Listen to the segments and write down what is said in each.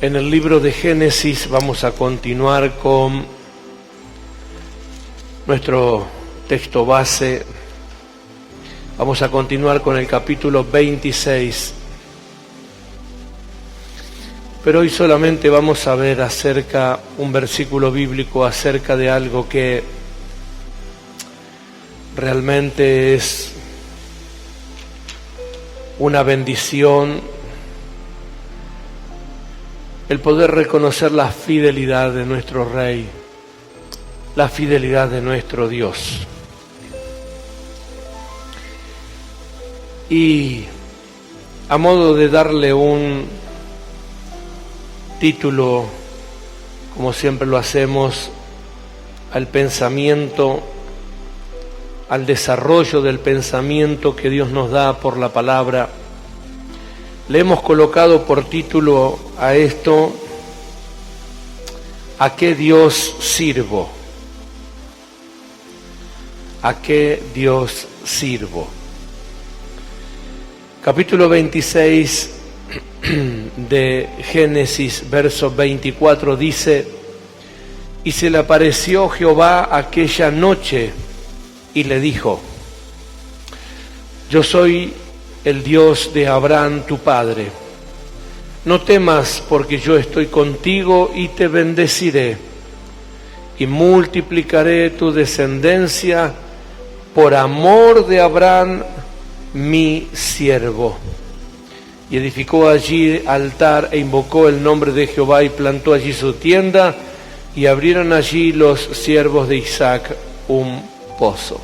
En el libro de Génesis vamos a continuar con nuestro texto base. Vamos a continuar con el capítulo 26. Pero hoy solamente vamos a ver un versículo bíblico acerca de algo que realmente es una bendición, el poder reconocer la fidelidad de nuestro Rey, la fidelidad de nuestro Dios. Y a modo de darle un título, como siempre lo hacemos, al pensamiento, al desarrollo del pensamiento que Dios nos da por la palabra, le hemos colocado por título a esto: ¿a qué Dios sirvo? ¿A qué Dios sirvo? Capítulo 26 de Génesis, verso 24 dice: y se le apareció Jehová aquella noche y le dijo: yo soy el Dios de Abraham tu padre. No temas, porque yo estoy contigo y te bendeciré, y multiplicaré tu descendencia por amor de Abraham mi siervo. Y edificó allí altar e invocó el nombre de Jehová y plantó allí su tienda, y abrieron allí los siervos de Isaac un pozo.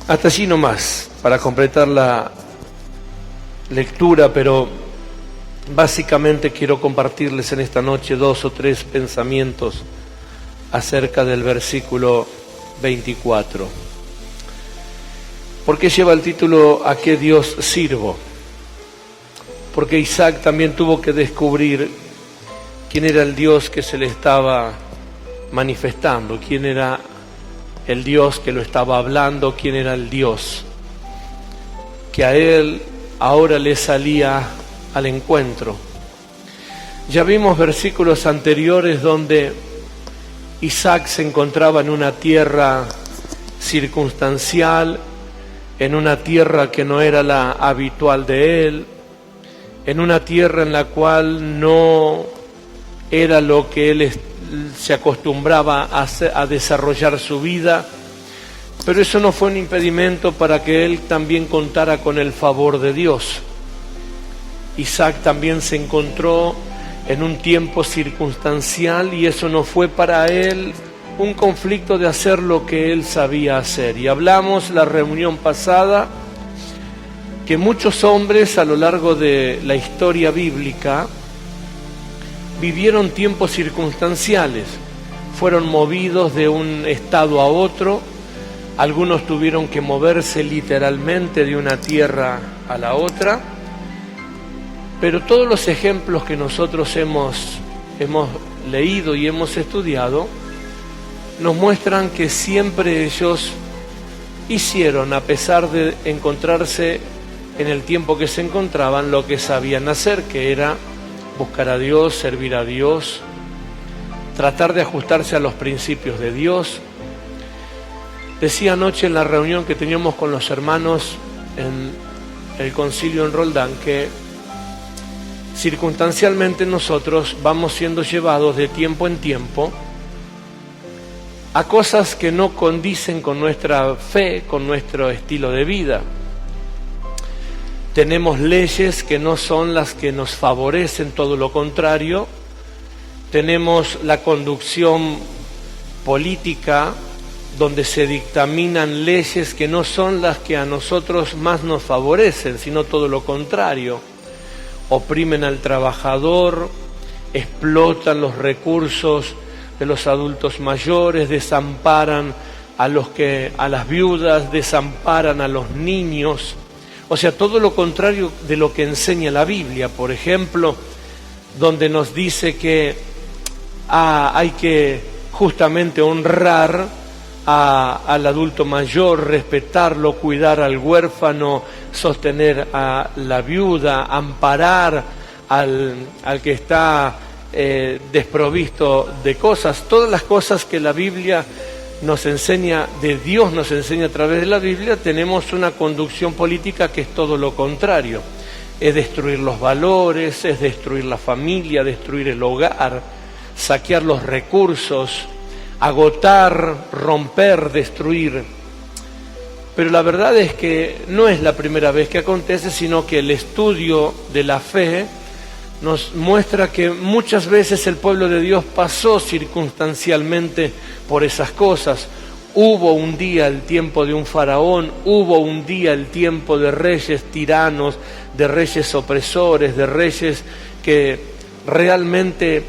Hasta allí nomás, para completar la lectura, pero básicamente quiero compartirles en esta noche 2 o 3 pensamientos acerca del versículo 24. ¿Por qué lleva el título ¿a qué Dios sirvo? Porque Isaac también tuvo que descubrir quién era el Dios que se le estaba manifestando, quién era el Dios que lo estaba hablando, quién era el Dios que a él ahora le salía al encuentro. Ya vimos versículos anteriores donde Isaac se encontraba en una tierra circunstancial, en una tierra que no era la habitual de él, en una tierra en la cual no era lo que él se acostumbraba a desarrollar su vida, pero eso no fue un impedimento para que él también contara con el favor de Dios. Isaac también se encontró en un tiempo circunstancial y eso no fue para él un conflicto de hacer lo que él sabía hacer. Y hablamos la reunión pasada que muchos hombres a lo largo de la historia bíblica vivieron tiempos circunstanciales, fueron movidos de un estado a otro, algunos tuvieron que moverse literalmente de una tierra a la otra, pero todos los ejemplos que nosotros hemos leído y hemos estudiado nos muestran que siempre ellos hicieron, a pesar de encontrarse en el tiempo que se encontraban, lo que sabían hacer, que era buscar a Dios, servir a Dios, tratar de ajustarse a los principios de Dios. Decía anoche en la reunión que teníamos con los hermanos en el concilio en Roldán que circunstancialmente nosotros vamos siendo llevados de tiempo en tiempo a cosas que no condicen con nuestra fe, con nuestro estilo de vida. Tenemos leyes que no son las que nos favorecen, todo lo contrario. Tenemos la conducción política donde se dictaminan leyes que no son las que a nosotros más nos favorecen, sino todo lo contrario. Oprimen al trabajador, explotan los recursos de los adultos mayores, desamparan a las viudas, desamparan a los niños. O sea, todo lo contrario de lo que enseña la Biblia, por ejemplo, donde nos dice que hay que justamente honrar al adulto mayor, respetarlo, cuidar al huérfano, sostener a la viuda, amparar al que está desprovisto de cosas. Todas las cosas que la Biblia nos enseña, de Dios nos enseña a través de la Biblia, tenemos una conducción política que es todo lo contrario. Es destruir los valores, es destruir la familia, destruir el hogar, saquear los recursos, agotar, romper, destruir. Pero la verdad es que no es la primera vez que acontece, sino que el estudio de la fe nos muestra que muchas veces el pueblo de Dios pasó circunstancialmente por esas cosas. Hubo un día el tiempo de un faraón, hubo un día el tiempo de reyes tiranos, de reyes opresores, de reyes que realmente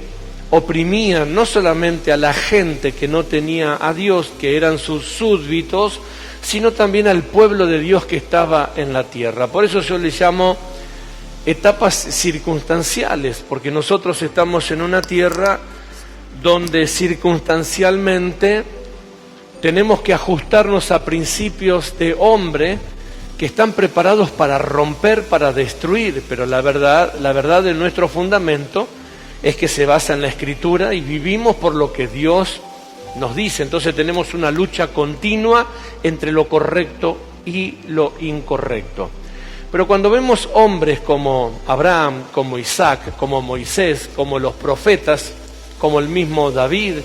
oprimían no solamente a la gente que no tenía a Dios, que eran sus súbditos, sino también al pueblo de Dios que estaba en la tierra. Por eso yo le llamo etapas circunstanciales, porque nosotros estamos en una tierra donde circunstancialmente tenemos que ajustarnos a principios de hombre que están preparados para romper, para destruir, pero la verdad de nuestro fundamento es que se basa en la Escritura y vivimos por lo que Dios nos dice. Entonces tenemos una lucha continua entre lo correcto y lo incorrecto. Pero cuando vemos hombres como Abraham, como Isaac, como Moisés, como los profetas, como el mismo David,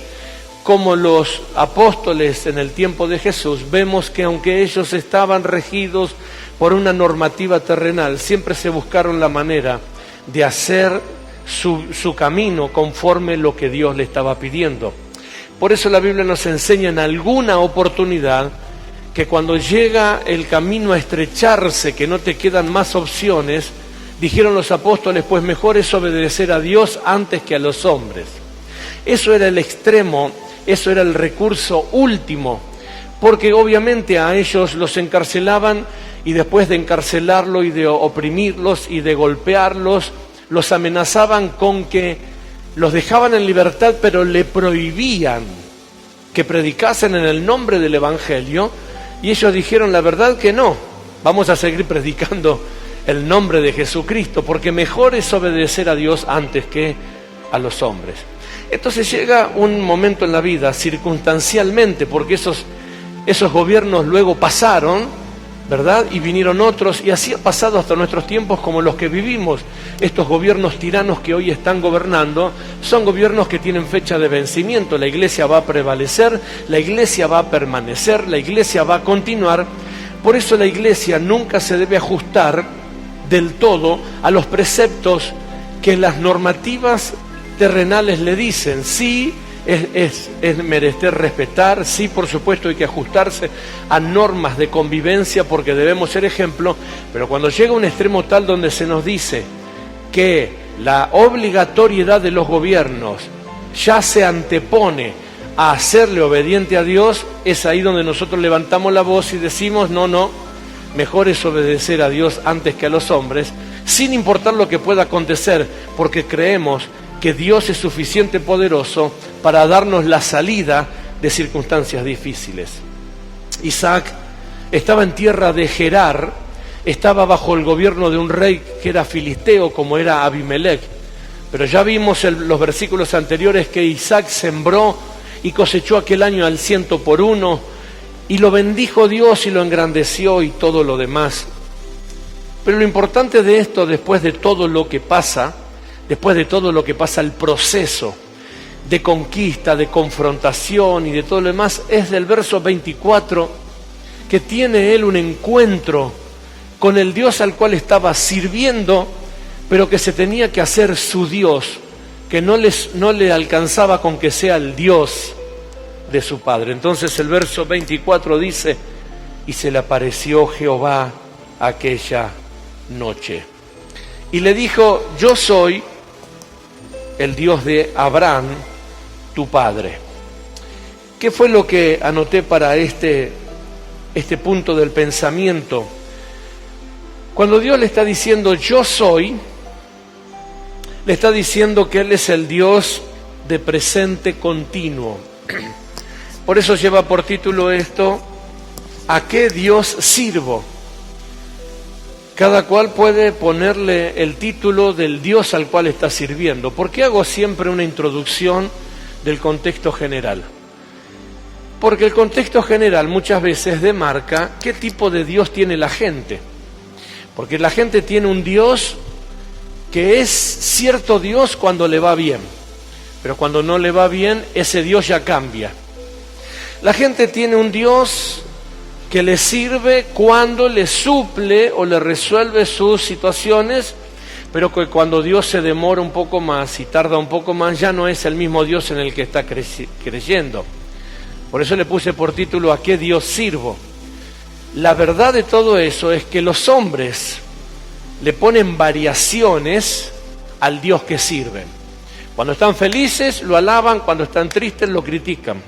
como los apóstoles en el tiempo de Jesús, vemos que aunque ellos estaban regidos por una normativa terrenal, siempre se buscaron la manera de hacer su camino conforme lo que Dios le estaba pidiendo. Por eso la Biblia nos enseña en alguna oportunidad que cuando llega el camino a estrecharse, que no te quedan más opciones, dijeron los apóstoles, pues mejor es obedecer a Dios antes que a los hombres. Eso era el extremo, eso era el recurso último, porque obviamente a ellos los encarcelaban y después de encarcelarlo y de oprimirlos y de golpearlos, los amenazaban con que los dejaban en libertad, pero le prohibían que predicasen en el nombre del Evangelio. Y ellos dijeron, la verdad que no, vamos a seguir predicando el nombre de Jesucristo, porque mejor es obedecer a Dios antes que a los hombres. Entonces llega un momento en la vida, circunstancialmente, porque esos gobiernos luego pasaron, ¿verdad? Y vinieron otros, y así ha pasado hasta nuestros tiempos como los que vivimos. Estos gobiernos tiranos que hoy están gobernando son gobiernos que tienen fecha de vencimiento. La iglesia va a prevalecer, la iglesia va a permanecer, la iglesia va a continuar. Por eso la iglesia nunca se debe ajustar del todo a los preceptos que las normativas terrenales le dicen. Sí, es merecer respetar, sí, por supuesto hay que ajustarse a normas de convivencia porque debemos ser ejemplo, pero cuando llega un extremo tal donde se nos dice que la obligatoriedad de los gobiernos ya se antepone a hacerle obediente a Dios, es ahí donde nosotros levantamos la voz y decimos, no, mejor es obedecer a Dios antes que a los hombres, sin importar lo que pueda acontecer, porque creemos que Dios es suficiente poderoso para darnos la salida de circunstancias difíciles. Isaac estaba en tierra de Gerar, estaba bajo el gobierno de un rey que era filisteo, como era Abimelech. Pero ya vimos en los versículos anteriores que Isaac sembró y cosechó aquel año al 100 por 1, y lo bendijo Dios y lo engrandeció y todo lo demás. Pero lo importante de esto, después de todo lo que pasa, el proceso de conquista, de confrontación y de todo lo demás, es del verso 24, que tiene él un encuentro con el Dios al cual estaba sirviendo, pero que se tenía que hacer su Dios, que no le alcanzaba con que sea el Dios de su padre. Entonces el verso 24 dice, y se le apareció Jehová aquella noche, y le dijo, yo soy el Dios de Abraham, tu padre. ¿Qué fue lo que anoté para este punto del pensamiento? Cuando Dios le está diciendo yo soy, le está diciendo que Él es el Dios de presente continuo. Por eso lleva por título esto, ¿a qué Dios sirvo? Cada cual puede ponerle el título del Dios al cual está sirviendo. ¿Por qué hago siempre una introducción del contexto general? Porque el contexto general muchas veces demarca qué tipo de Dios tiene la gente. Porque la gente tiene un Dios que es cierto Dios cuando le va bien, pero cuando no le va bien, ese Dios ya cambia. La gente tiene un Dios que le sirve cuando le suple o le resuelve sus situaciones, pero que cuando Dios se demora un poco más y tarda un poco más, ya no es el mismo Dios en el que está creyendo. Por eso le puse por título ¿A qué Dios sirvo? La verdad de todo eso es que los hombres le ponen variaciones al Dios que sirven. Cuando están felices lo alaban, cuando están tristes lo critican.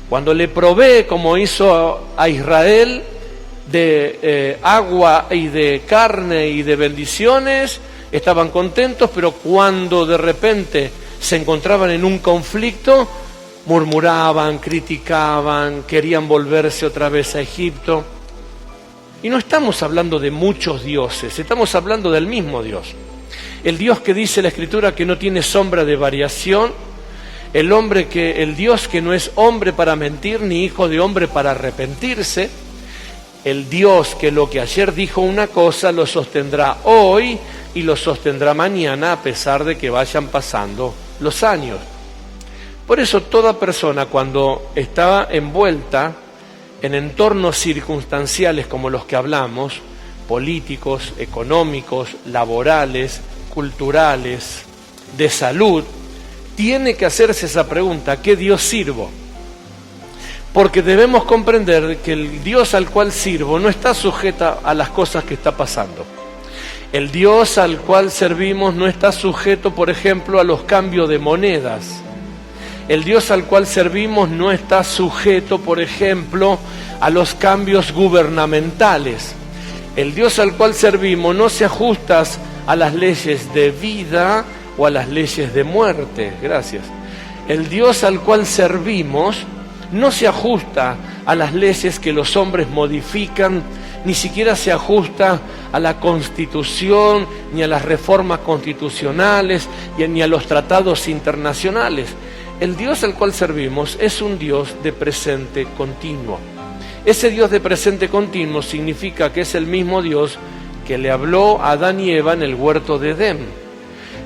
Cuando le provee, como hizo a Israel, de agua y de carne y de bendiciones, estaban contentos, pero cuando de repente se encontraban en un conflicto, murmuraban, criticaban, querían volverse otra vez a Egipto. Y no estamos hablando de muchos dioses, estamos hablando del mismo Dios. El Dios que dice la Escritura que no tiene sombra de variación, el Dios que no es hombre para mentir, ni hijo de hombre para arrepentirse, el Dios que lo que ayer dijo una cosa lo sostendrá hoy y lo sostendrá mañana a pesar de que vayan pasando los años. Por eso toda persona cuando está envuelta en entornos circunstanciales como los que hablamos, políticos, económicos, laborales, culturales, de salud, tiene que hacerse esa pregunta: ¿a qué Dios sirvo? Porque debemos comprender que el Dios al cual sirvo no está sujeto a las cosas que está pasando. El Dios al cual servimos no está sujeto, por ejemplo, a los cambios de monedas. El Dios al cual servimos no está sujeto, por ejemplo, a los cambios gubernamentales. El Dios al cual servimos no se ajusta a las leyes de vida o a las leyes de muerte. Gracias. El Dios al cual servimos no se ajusta a las leyes que los hombres modifican, ni siquiera se ajusta a la Constitución, ni a las reformas constitucionales, ni a los tratados internacionales. El Dios al cual servimos es un Dios de presente continuo. Ese Dios de presente continuo significa que es el mismo Dios que le habló a Adán y Eva en el huerto de Edén.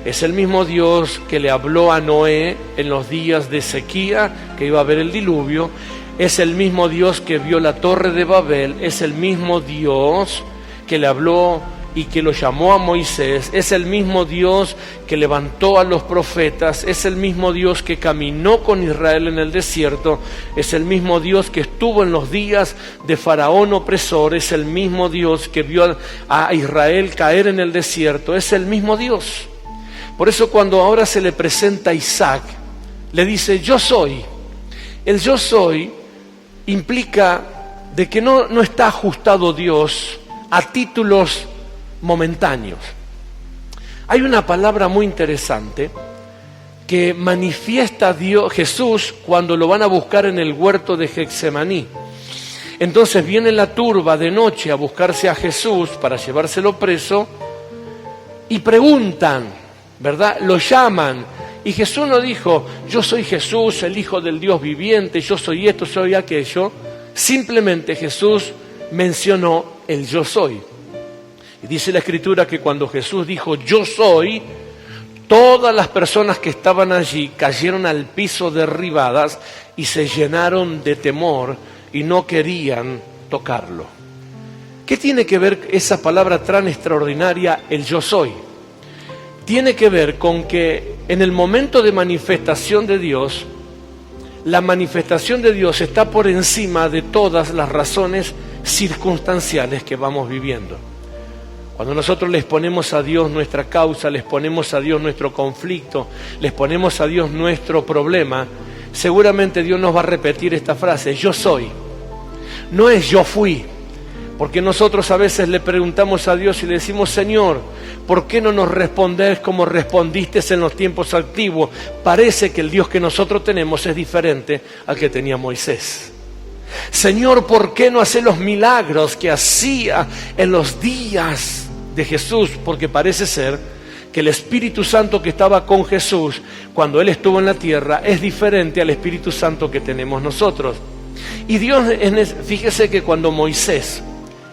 Es el mismo Dios que le habló a Noé en los días de sequía, que iba a haber el diluvio. Es el mismo Dios que vio la torre de Babel. Es el mismo Dios que le habló y que lo llamó a Moisés. Es el mismo Dios que levantó a los profetas. Es el mismo Dios que caminó con Israel en el desierto. Es el mismo Dios que estuvo en los días de Faraón opresor. Es el mismo Dios que vio a Israel caer en el desierto. Es el mismo Dios. Por eso cuando ahora se le presenta a Isaac, le dice yo soy. El yo soy implica de que no está ajustado Dios a títulos momentáneos. Hay una palabra muy interesante que manifiesta Dios, Jesús, cuando lo van a buscar en el huerto de Getsemaní. Entonces viene la turba de noche a buscarse a Jesús para llevárselo preso y preguntan, ¿verdad? Lo llaman. Y Jesús no dijo, yo soy Jesús, el Hijo del Dios viviente, yo soy esto, soy aquello. Simplemente Jesús mencionó el yo soy. Y dice la Escritura que cuando Jesús dijo yo soy, todas las personas que estaban allí cayeron al piso derribadas y se llenaron de temor y no querían tocarlo. ¿Qué tiene que ver esa palabra tan extraordinaria, el yo soy? Tiene que ver con que en el momento de manifestación de Dios, la manifestación de Dios está por encima de todas las razones circunstanciales que vamos viviendo. Cuando nosotros les ponemos a Dios nuestra causa, les ponemos a Dios nuestro conflicto, les ponemos a Dios nuestro problema, seguramente Dios nos va a repetir esta frase, yo soy. No es yo fui, porque nosotros a veces le preguntamos a Dios y le decimos, Señor, ¿por qué no nos respondés como respondiste en los tiempos antiguos? Parece que el Dios que nosotros tenemos es diferente al que tenía Moisés. Señor, ¿por qué no haces los milagros que hacía en los días de Jesús, porque parece ser que el Espíritu Santo que estaba con Jesús cuando Él estuvo en la tierra es diferente al Espíritu Santo que tenemos nosotros. Y Dios, fíjese que cuando Moisés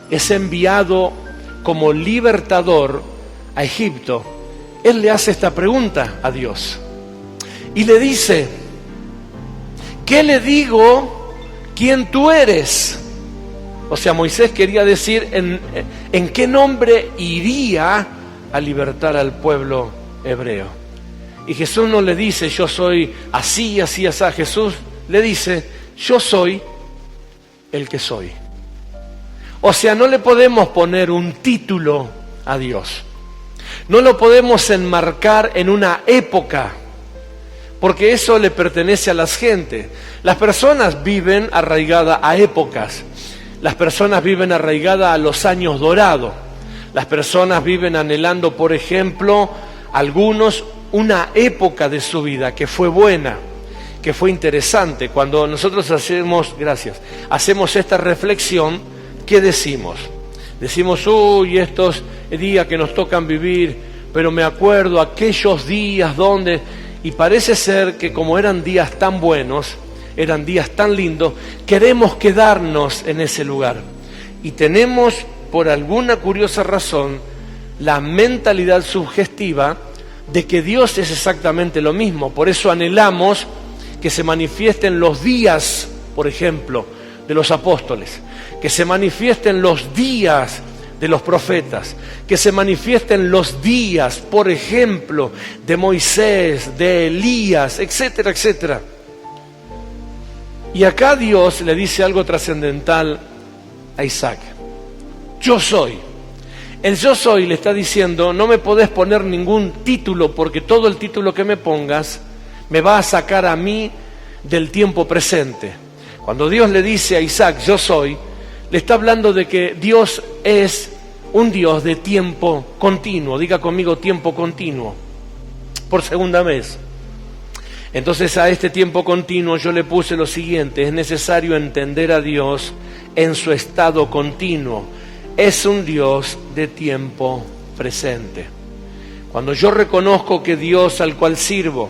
es enviado como libertador a Egipto, Él le hace esta pregunta a Dios. Y le dice, ¿qué le digo quién tú eres? O sea, Moisés quería decir en qué nombre iría a libertar al pueblo hebreo. Y Jesús no le dice, yo soy así, así, así. Jesús le dice, yo soy el que soy. O sea, no le podemos poner un título a Dios. No lo podemos enmarcar en una época, porque eso le pertenece a las gentes. Las personas viven arraigadas a épocas. Las personas viven arraigadas a los años dorados. Las personas viven anhelando, por ejemplo, algunos, una época de su vida que fue buena, que fue interesante. Cuando nosotros hacemos esta reflexión, ¿qué decimos? Decimos, uy, estos días que nos tocan vivir, pero me acuerdo aquellos días donde... Y parece ser que como eran días tan buenos, eran días tan lindos, queremos quedarnos en ese lugar. Y tenemos, por alguna curiosa razón, la mentalidad subjetiva de que Dios es exactamente lo mismo. Por eso anhelamos que se manifiesten los días, por ejemplo, de los apóstoles, que se manifiesten los días de los profetas, que se manifiesten los días, por ejemplo, de Moisés, de Elías, etcétera, etcétera. Y acá Dios le dice algo trascendental a Isaac. Yo soy. El yo soy le está diciendo, no me podés poner ningún título, porque todo el título que me pongas me va a sacar a mí del tiempo presente. Cuando Dios le dice a Isaac, yo soy, le está hablando de que Dios es un Dios de tiempo continuo. Diga conmigo, tiempo continuo. Por segunda vez. Entonces a este tiempo continuo yo le puse lo siguiente: es necesario entender a Dios en su estado continuo. Es un Dios de tiempo presente. Cuando yo reconozco que Dios al cual sirvo,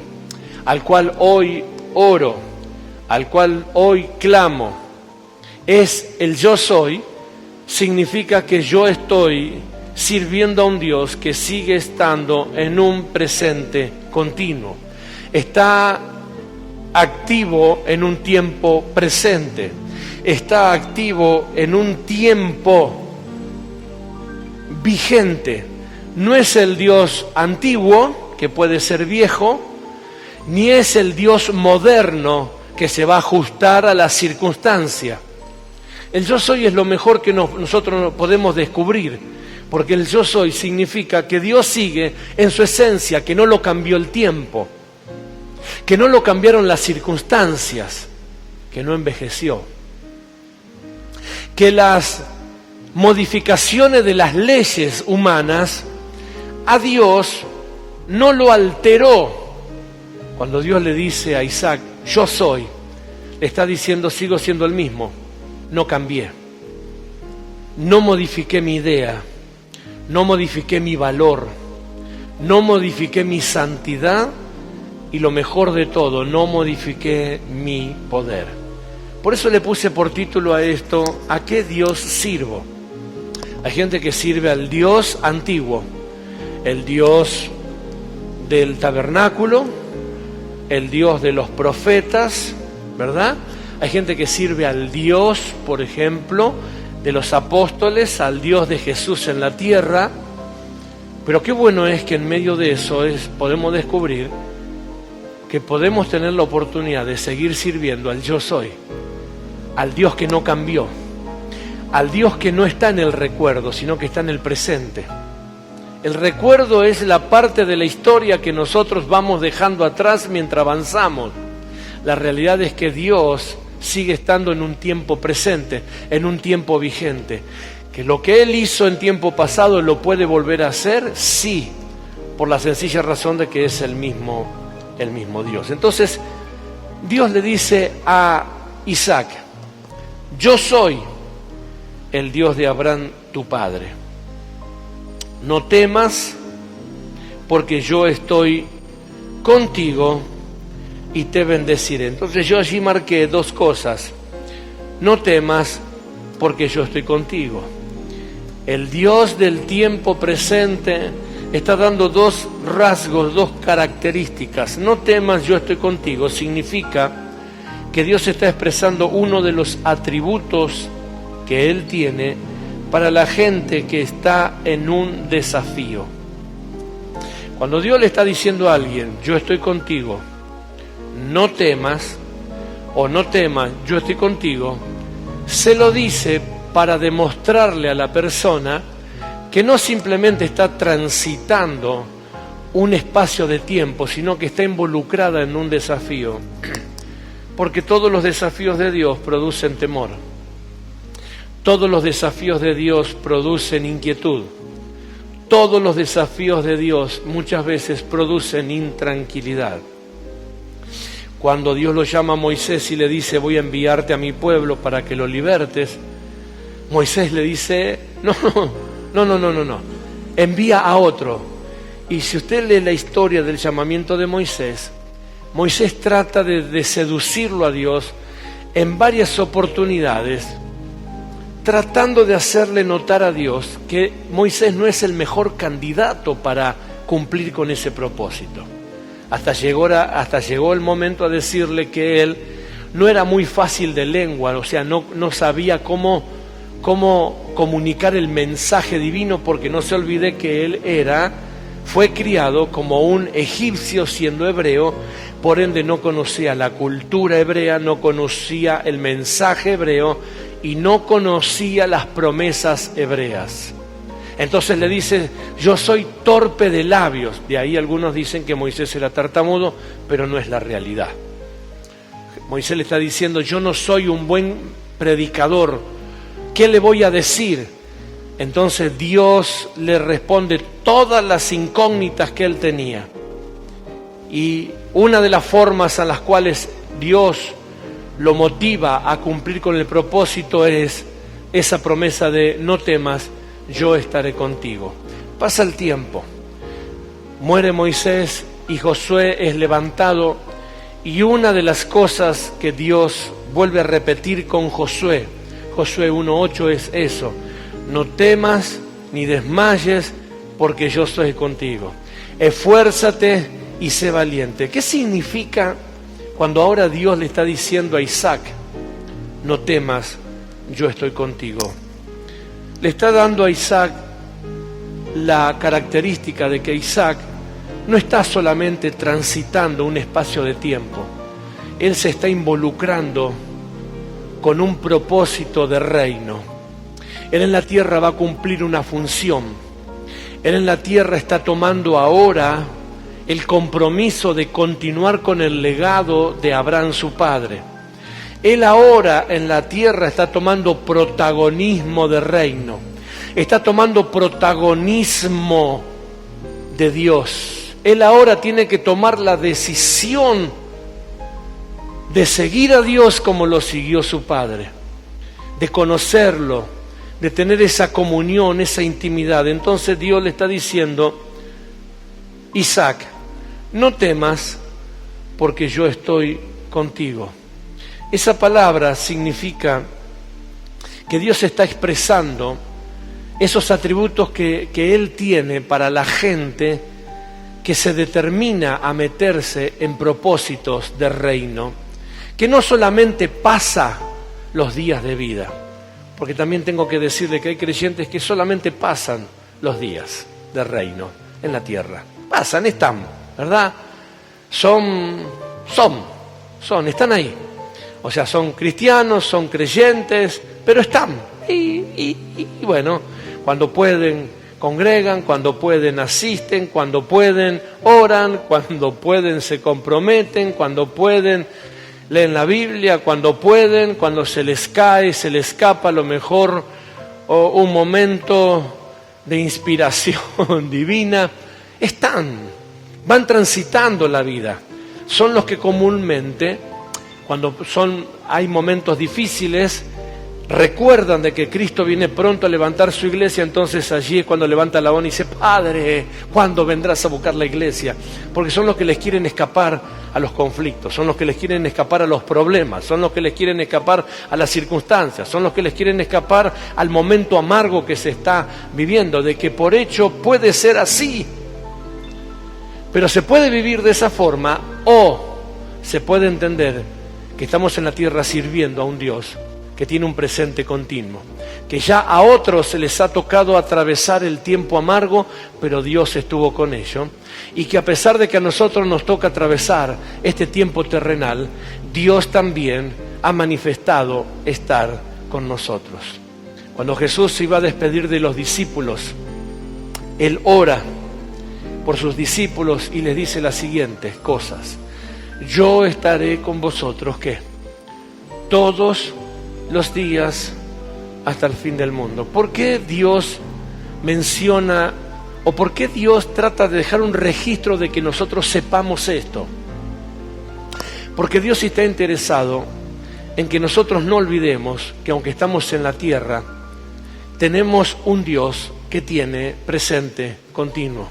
al cual hoy oro, al cual hoy clamo, es el yo soy, significa que yo estoy sirviendo a un Dios que sigue estando en un presente continuo. Está activo en un tiempo presente, está activo en un tiempo vigente. No es el Dios antiguo, que puede ser viejo, ni es el Dios moderno, que se va a ajustar a la circunstancia. El yo soy es lo mejor que nosotros podemos descubrir, porque el yo soy significa que Dios sigue en su esencia, que no lo cambió el tiempo, que no lo cambiaron las circunstancias, que no envejeció, que las modificaciones de las leyes humanas a Dios no lo alteró. Cuando Dios le dice a Isaac, yo soy, le está diciendo, sigo siendo el mismo, no cambié, no modifiqué mi idea, no modifiqué mi valor, no modifiqué mi santidad y lo mejor de todo, no modifiqué mi poder. Por eso le puse por título a esto, ¿a qué Dios sirvo? Hay gente que sirve al Dios antiguo, el Dios del tabernáculo, el Dios de los profetas, ¿verdad? Hay gente que sirve al Dios, por ejemplo, de los apóstoles, al Dios de Jesús en la tierra. Pero qué bueno es que en medio de eso podemos descubrir que podemos tener la oportunidad de seguir sirviendo al yo soy, al Dios que no cambió, al Dios que no está en el recuerdo, sino que está en el presente. El recuerdo es la parte de la historia que nosotros vamos dejando atrás mientras avanzamos. La realidad es que Dios sigue estando en un tiempo presente, en un tiempo vigente. ¿Que lo que Él hizo en tiempo pasado lo puede volver a hacer? Sí, por la sencilla razón de que es el mismo Dios. Entonces, Dios le dice a Isaac, yo soy el Dios de Abraham, tu padre. no temas, porque yo estoy contigo y te bendeciré. Entonces yo allí marqué dos cosas. No temas, porque yo estoy contigo. El Dios del tiempo presente está dando dos rasgos, dos características. No temas, yo estoy contigo. Significa que Dios está expresando uno de los atributos que Él tiene para la gente que está en un desafío. Cuando Dios le está diciendo a alguien, yo estoy contigo, no temas, o no temas, yo estoy contigo, se lo dice para demostrarle a la persona que no simplemente está transitando un espacio de tiempo, sino que está involucrada en un desafío. Porque todos los desafíos de Dios producen temor. Todos los desafíos de Dios producen inquietud. Todos los desafíos de Dios muchas veces producen intranquilidad. Cuando Dios lo llama a Moisés y le dice, voy a enviarte a mi pueblo para que lo libertes, Moisés le dice, no, envía a otro. Y si usted lee la historia del llamamiento de Moisés, Moisés trata de seducirlo a Dios en varias oportunidades, tratando de hacerle notar a Dios que Moisés no es el mejor candidato para cumplir con ese propósito. Hasta llegó el momento a decirle que él no era muy fácil de lengua, o sea, no sabía cómo comunicar el mensaje divino, porque no se olvide que él fue criado como un egipcio siendo hebreo, por ende no conocía la cultura hebrea, no conocía el mensaje hebreo y no conocía las promesas hebreas. Entonces le dice, yo soy torpe de labios. De ahí algunos dicen que Moisés era tartamudo, pero no es la realidad. Moisés le está diciendo, yo no soy un buen predicador, ¿qué le voy a decir? Entonces Dios le responde todas las incógnitas que él tenía. Y una de las formas a las cuales Dios lo motiva a cumplir con el propósito es esa promesa de no temas, yo estaré contigo. Pasa el tiempo, muere Moisés y Josué es levantado, y una de las cosas que Dios vuelve a repetir con Josué 1:8 es eso: no temas ni desmayes, porque yo estoy contigo. Esfuérzate y sé valiente. ¿Qué significa cuando ahora Dios le está diciendo a Isaac, no temas, yo estoy contigo? Le está dando a Isaac la característica de que Isaac no está solamente transitando un espacio de tiempo, él se está involucrando con un propósito de reino. Él en la tierra va a cumplir una función. Él en la tierra está tomando ahora el compromiso de continuar con el legado de Abraham su padre. Él ahora en la tierra está tomando protagonismo de reino, está tomando protagonismo de Dios. Él ahora tiene que tomar la decisión de seguir a Dios como lo siguió su padre, de conocerlo, de tener esa comunión, esa intimidad. Entonces Dios le está diciendo, Isaac, no temas, porque yo estoy contigo. Esa palabra significa que Dios está expresando esos atributos que Él tiene para la gente que se determina a meterse en propósitos de reino, que no solamente pasa los días de vida, porque también tengo que decirle que hay creyentes que solamente pasan los días de reino en la tierra. Pasan, están, ¿verdad? Están ahí. O sea, son cristianos, son creyentes, pero están. Y bueno, cuando pueden congregan, cuando pueden asisten, cuando pueden oran, cuando pueden se comprometen, cuando pueden leen la Biblia, cuando pueden, cuando se les cae, se les escapa a lo mejor un momento de inspiración divina, van transitando la vida. Son los que comúnmente, cuando hay momentos difíciles, recuerdan de que Cristo viene pronto a levantar su iglesia, entonces allí es cuando levanta la mano y dice: Padre, ¿cuándo vendrás a buscar la iglesia? Porque son los que les quieren escapar a los conflictos, son los que les quieren escapar a los problemas, son los que les quieren escapar a las circunstancias, son los que les quieren escapar al momento amargo que se está viviendo, de que por hecho puede ser así, pero se puede vivir de esa forma, o se puede entender que estamos en la tierra sirviendo a un Dios que tiene un presente continuo, que ya a otros se les ha tocado atravesar el tiempo amargo, pero Dios estuvo con ellos, y que a pesar de que a nosotros nos toca atravesar este tiempo terrenal, Dios también ha manifestado estar con nosotros. Cuando Jesús se iba a despedir de los discípulos, Él ora por sus discípulos y les dice las siguientes cosas: yo estaré con vosotros, ¿qué? Todos los días hasta el fin del mundo. ¿Por qué Dios menciona, o por qué Dios trata de dejar un registro de que nosotros sepamos esto? Porque Dios está interesado en que nosotros no olvidemos que aunque estamos en la tierra, tenemos un Dios que tiene presente continuo,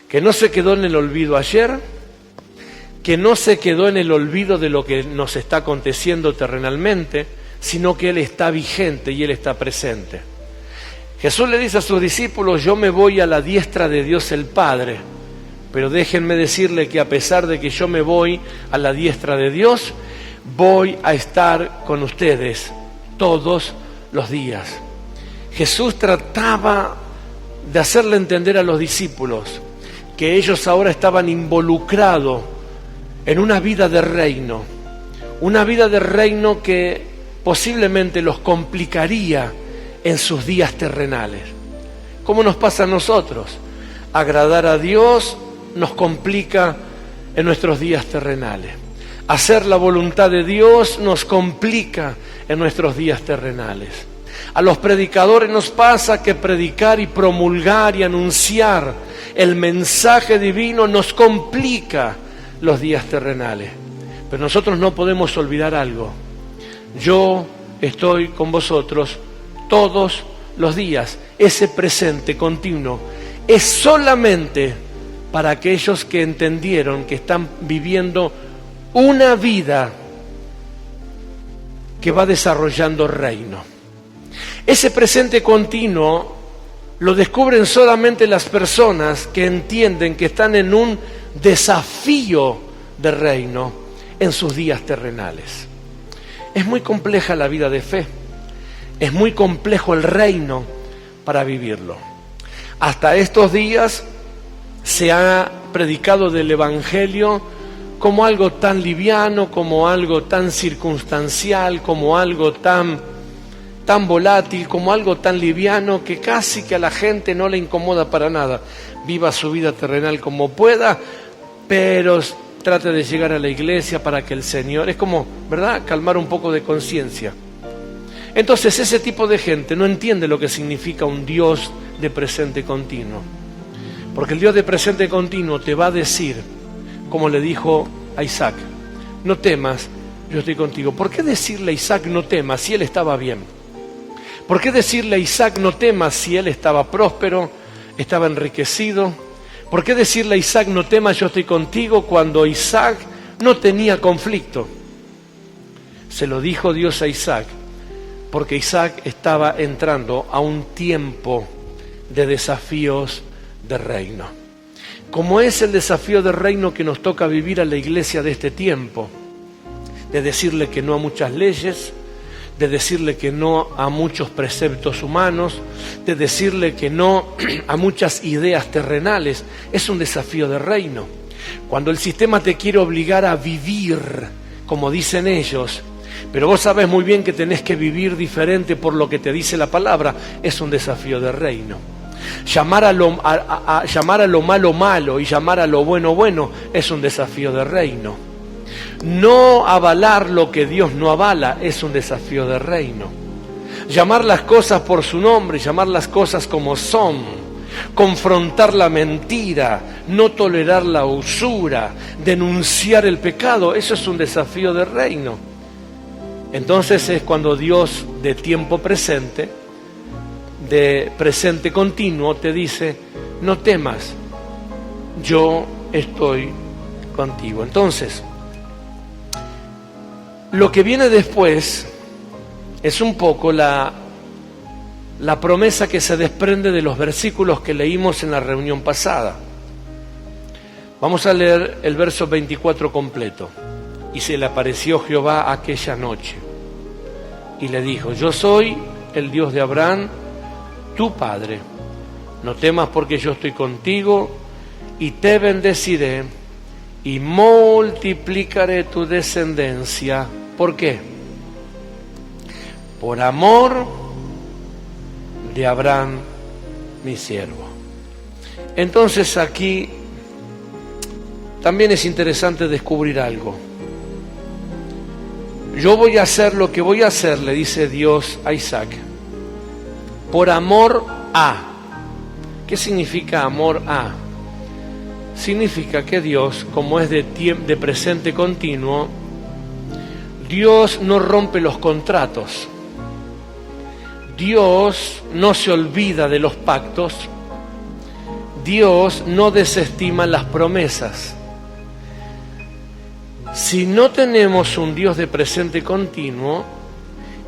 que no se quedó en el olvido ayer, que no se quedó en el olvido de lo que nos está aconteciendo terrenalmente, sino que Él está vigente y Él está presente. Jesús le dice a sus discípulos: yo me voy a la diestra de Dios el Padre, pero déjenme decirle que a pesar de que yo me voy a la diestra de Dios, voy a estar con ustedes todos los días. Jesús trataba de hacerle entender a los discípulos que ellos ahora estaban involucrados en una vida de reino que posiblemente los complicaría en sus días terrenales. ¿Cómo nos pasa a nosotros? Agradar a Dios nos complica en nuestros días terrenales. Hacer la voluntad de Dios nos complica en nuestros días terrenales. A los predicadores nos pasa que predicar y promulgar y anunciar el mensaje divino nos complica los días terrenales. Pero nosotros no podemos olvidar algo: yo estoy con vosotros todos los días. Ese presente continuo es solamente para aquellos que entendieron que están viviendo una vida que va desarrollando reino. Ese presente continuo lo descubren solamente las personas que entienden que están en un desafío de reino en sus días terrenales. Es muy compleja la vida de fe, es muy complejo el reino para vivirlo. Hasta estos días se ha predicado del Evangelio como algo tan liviano, como algo tan circunstancial, como algo tan volátil, como algo tan liviano que casi que a la gente no le incomoda para nada. Viva su vida terrenal como pueda, pero trate de llegar a la iglesia para que el Señor, es como, ¿verdad?, calmar un poco de conciencia. Entonces ese tipo de gente no entiende lo que significa un Dios de presente continuo. Porque el Dios de presente continuo te va a decir, como le dijo a Isaac: no temas, yo estoy contigo. ¿Por qué decirle a Isaac no temas si él estaba bien? ¿Por qué decirle a Isaac no temas si él estaba próspero, estaba enriquecido? ¿Por qué decirle a Isaac no temas, yo estoy contigo, cuando Isaac no tenía conflicto? Se lo dijo Dios a Isaac porque Isaac estaba entrando a un tiempo de desafíos de reino. Como es el desafío de reino que nos toca vivir a la iglesia de este tiempo, de decirle que no a muchas leyes, de decirle que no a muchos preceptos humanos, de decirle que no a muchas ideas terrenales. Es un desafío de reino. Cuando el sistema te quiere obligar a vivir, como dicen ellos, pero vos sabés muy bien que tenés que vivir diferente por lo que te dice la palabra, es un desafío de reino. Llamar a lo malo malo y llamar a lo bueno bueno es un desafío de reino. No avalar lo que Dios no avala es un desafío de reino. Llamar las cosas por su nombre, llamar las cosas como son, confrontar la mentira, no tolerar la usura, denunciar el pecado, eso es un desafío de reino. Entonces es cuando Dios de tiempo presente, de presente continuo, te dice, no temas, yo estoy contigo. Entonces, lo que viene después es un poco la promesa que se desprende de los versículos que leímos en la reunión pasada. Vamos a leer el verso 24 completo. Y se le apareció Jehová aquella noche y le dijo, yo soy el Dios de Abraham, tu padre. No temas porque yo estoy contigo y te bendeciré y multiplicaré tu descendencia. ¿Por qué? Por amor de Abraham, mi siervo. Entonces aquí también es interesante descubrir algo. Yo voy a hacer lo que voy a hacer, le dice Dios a Isaac, por amor a. ¿Qué significa amor a? Significa que Dios, como es de presente continuo, Dios no rompe los contratos. Dios no se olvida de los pactos. Dios no desestima las promesas. Si no tenemos un Dios de presente continuo,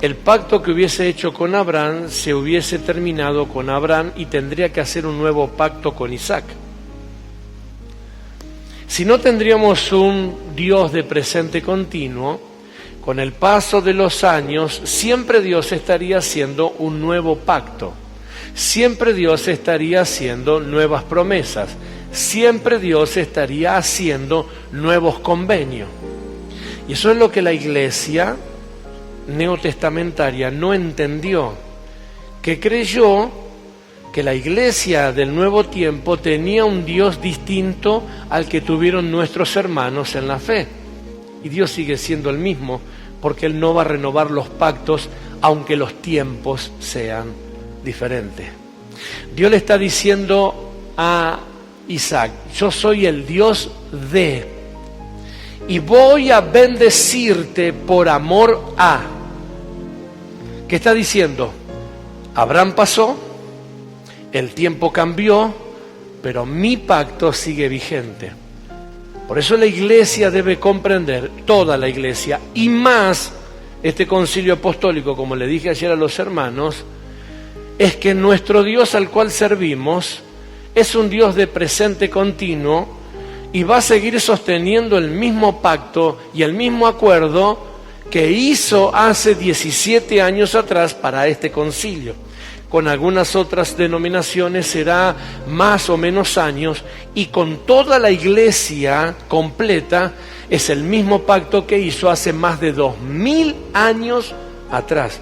el pacto que hubiese hecho con Abraham se hubiese terminado con Abraham y tendría que hacer un nuevo pacto con Isaac. Si no tendríamos un Dios de presente continuo, con el paso de los años, siempre Dios estaría haciendo un nuevo pacto. Siempre Dios estaría haciendo nuevas promesas. Siempre Dios estaría haciendo nuevos convenios. Y eso es lo que la iglesia neotestamentaria no entendió, que creyó que la iglesia del nuevo tiempo tenía un Dios distinto al que tuvieron nuestros hermanos en la fe. Y Dios sigue siendo el mismo, porque Él no va a renovar los pactos aunque los tiempos sean diferentes. Dios le está diciendo a Isaac, yo soy el Dios de, y voy a bendecirte por amor a. ¿Qué está diciendo? Abraham pasó, el tiempo cambió, pero mi pacto sigue vigente. Por eso la iglesia debe comprender, toda la iglesia, y más este concilio apostólico, como le dije ayer a los hermanos, es que nuestro Dios al cual servimos es un Dios de presente continuo y va a seguir sosteniendo el mismo pacto y el mismo acuerdo que hizo hace 17 años atrás para este concilio. Con algunas otras denominaciones será más o menos años, y con toda la iglesia completa es el mismo pacto que hizo hace más de 2000 años atrás.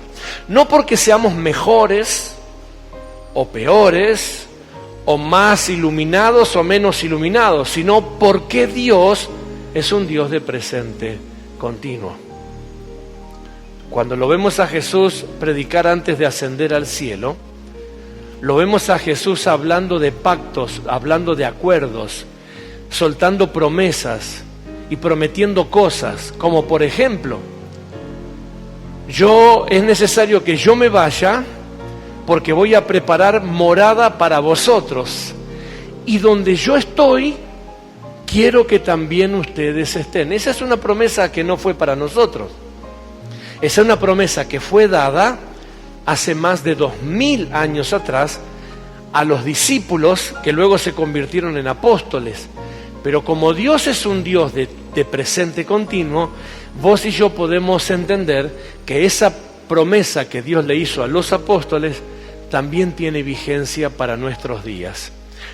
No porque seamos mejores o peores, o más iluminados o menos iluminados, sino porque Dios es un Dios de presente continuo. Cuando lo vemos a Jesús predicar antes de ascender al cielo, lo vemos a Jesús hablando de pactos, hablando de acuerdos, soltando promesas y prometiendo cosas, como por ejemplo, es necesario que yo me vaya porque voy a preparar morada para vosotros, y donde yo estoy, quiero que también ustedes estén. Esa es una promesa que no fue para nosotros. Esa es una promesa que fue dada hace más de 2000 años atrás a los discípulos que luego se convirtieron en apóstoles. Pero como Dios es un Dios de presente continuo, vos y yo podemos entender que esa promesa que Dios le hizo a los apóstoles también tiene vigencia para nuestros días.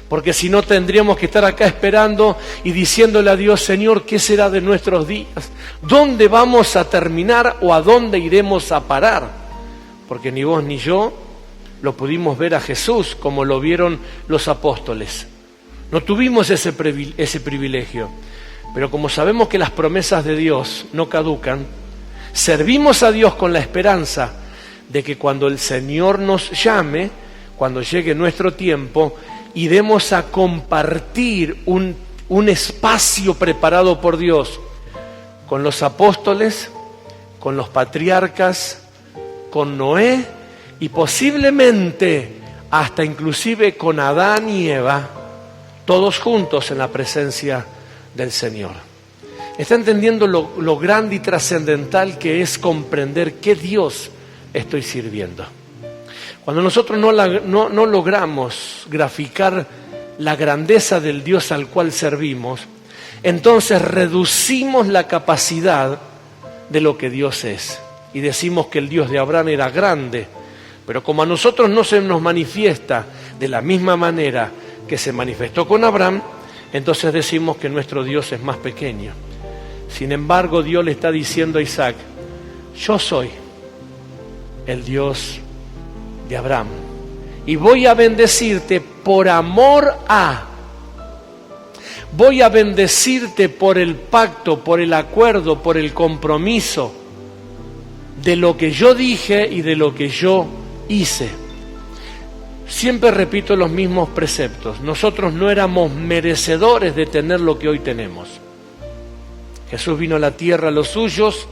Porque si no, tendríamos que estar acá esperando y diciéndole a Dios, Señor, ¿qué será de nuestros días? ¿Dónde vamos a terminar o a dónde iremos a parar? Porque ni vos ni yo lo pudimos ver a Jesús como lo vieron los apóstoles. No tuvimos ese privilegio. Pero como sabemos que las promesas de Dios no caducan, servimos a Dios con la esperanza de que cuando el Señor nos llame, cuando llegue nuestro tiempo, iremos a compartir un espacio preparado por Dios con los apóstoles, con los patriarcas, con Noé y posiblemente hasta inclusive con Adán y Eva, todos juntos en la presencia del Señor. ¿Está entendiendo lo grande y trascendental que es comprender qué Dios estoy sirviendo? Cuando nosotros no logramos graficar la grandeza del Dios al cual servimos, entonces reducimos la capacidad de lo que Dios es. Y decimos que el Dios de Abraham era grande, pero como a nosotros no se nos manifiesta de la misma manera que se manifestó con Abraham, entonces decimos que nuestro Dios es más pequeño. Sin embargo, Dios le está diciendo a Isaac: yo soy el Dios de Abraham y voy a bendecirte por amor a. Voy a bendecirte por el pacto, por el acuerdo, por el compromiso de lo que yo dije y de lo que yo hice. Siempre repito los mismos preceptos. Nosotros no éramos merecedores de tener lo que hoy tenemos. Jesús vino a la tierra, los suyos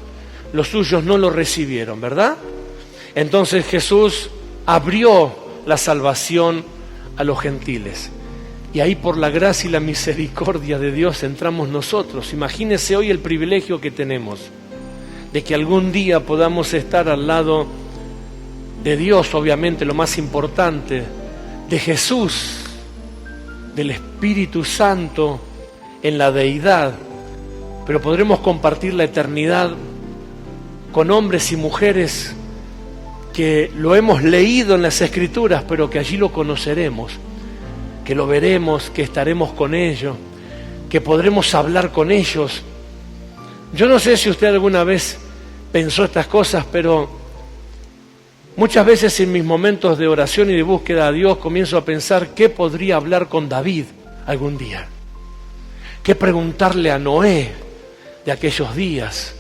no lo recibieron, ¿verdad? Entonces Jesús abrió la salvación a los gentiles. Y ahí por la gracia y la misericordia de Dios entramos nosotros. Imagínese hoy el privilegio que tenemos de que algún día podamos estar al lado de Dios, obviamente lo más importante, de Jesús, del Espíritu Santo en la deidad, pero podremos compartir la eternidad con hombres y mujeres que lo hemos leído en las Escrituras, pero que allí lo conoceremos, que lo veremos, que estaremos con ellos, que podremos hablar con ellos. Yo no sé si usted alguna vez pensó estas cosas, pero muchas veces en mis momentos de oración y de búsqueda a Dios comienzo a pensar qué podría hablar con David algún día, qué preguntarle a Noé de aquellos días,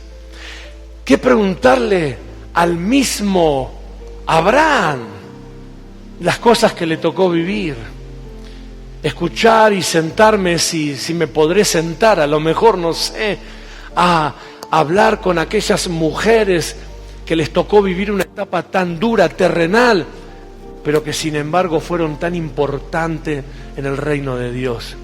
qué preguntarle al mismo Abraham, las cosas que le tocó vivir. Escuchar y sentarme, si me podré sentar, a lo mejor, no sé, a hablar con aquellas mujeres que les tocó vivir una etapa tan dura, terrenal, pero que sin embargo fueron tan importantes en el reino de Dios.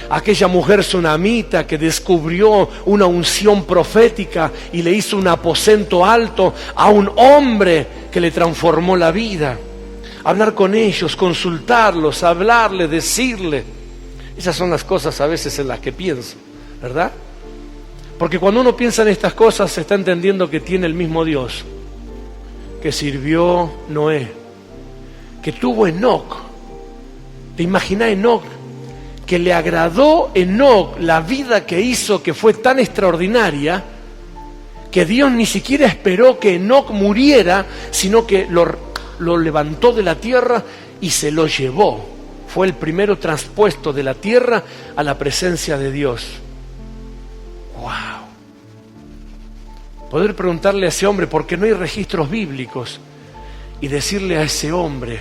Aquella mujer sunamita que descubrió una unción profética y le hizo un aposento alto a un hombre que le transformó la vida. Hablar con ellos, consultarlos, hablarles, decirles. Esas son las cosas a veces en las que pienso, ¿verdad? Porque cuando uno piensa en estas cosas se está entendiendo que tiene el mismo Dios que sirvió Noé, que tuvo Enoc. ¿Te imaginas Enoc? Que le agradó Enoc la vida que hizo, que fue tan extraordinaria, que Dios ni siquiera esperó que Enoc muriera, sino que lo levantó de la tierra y se lo llevó. Fue el primero traspuesto de la tierra a la presencia de Dios. ¡Wow! Poder preguntarle a ese hombre, porque no hay registros bíblicos, y decirle a ese hombre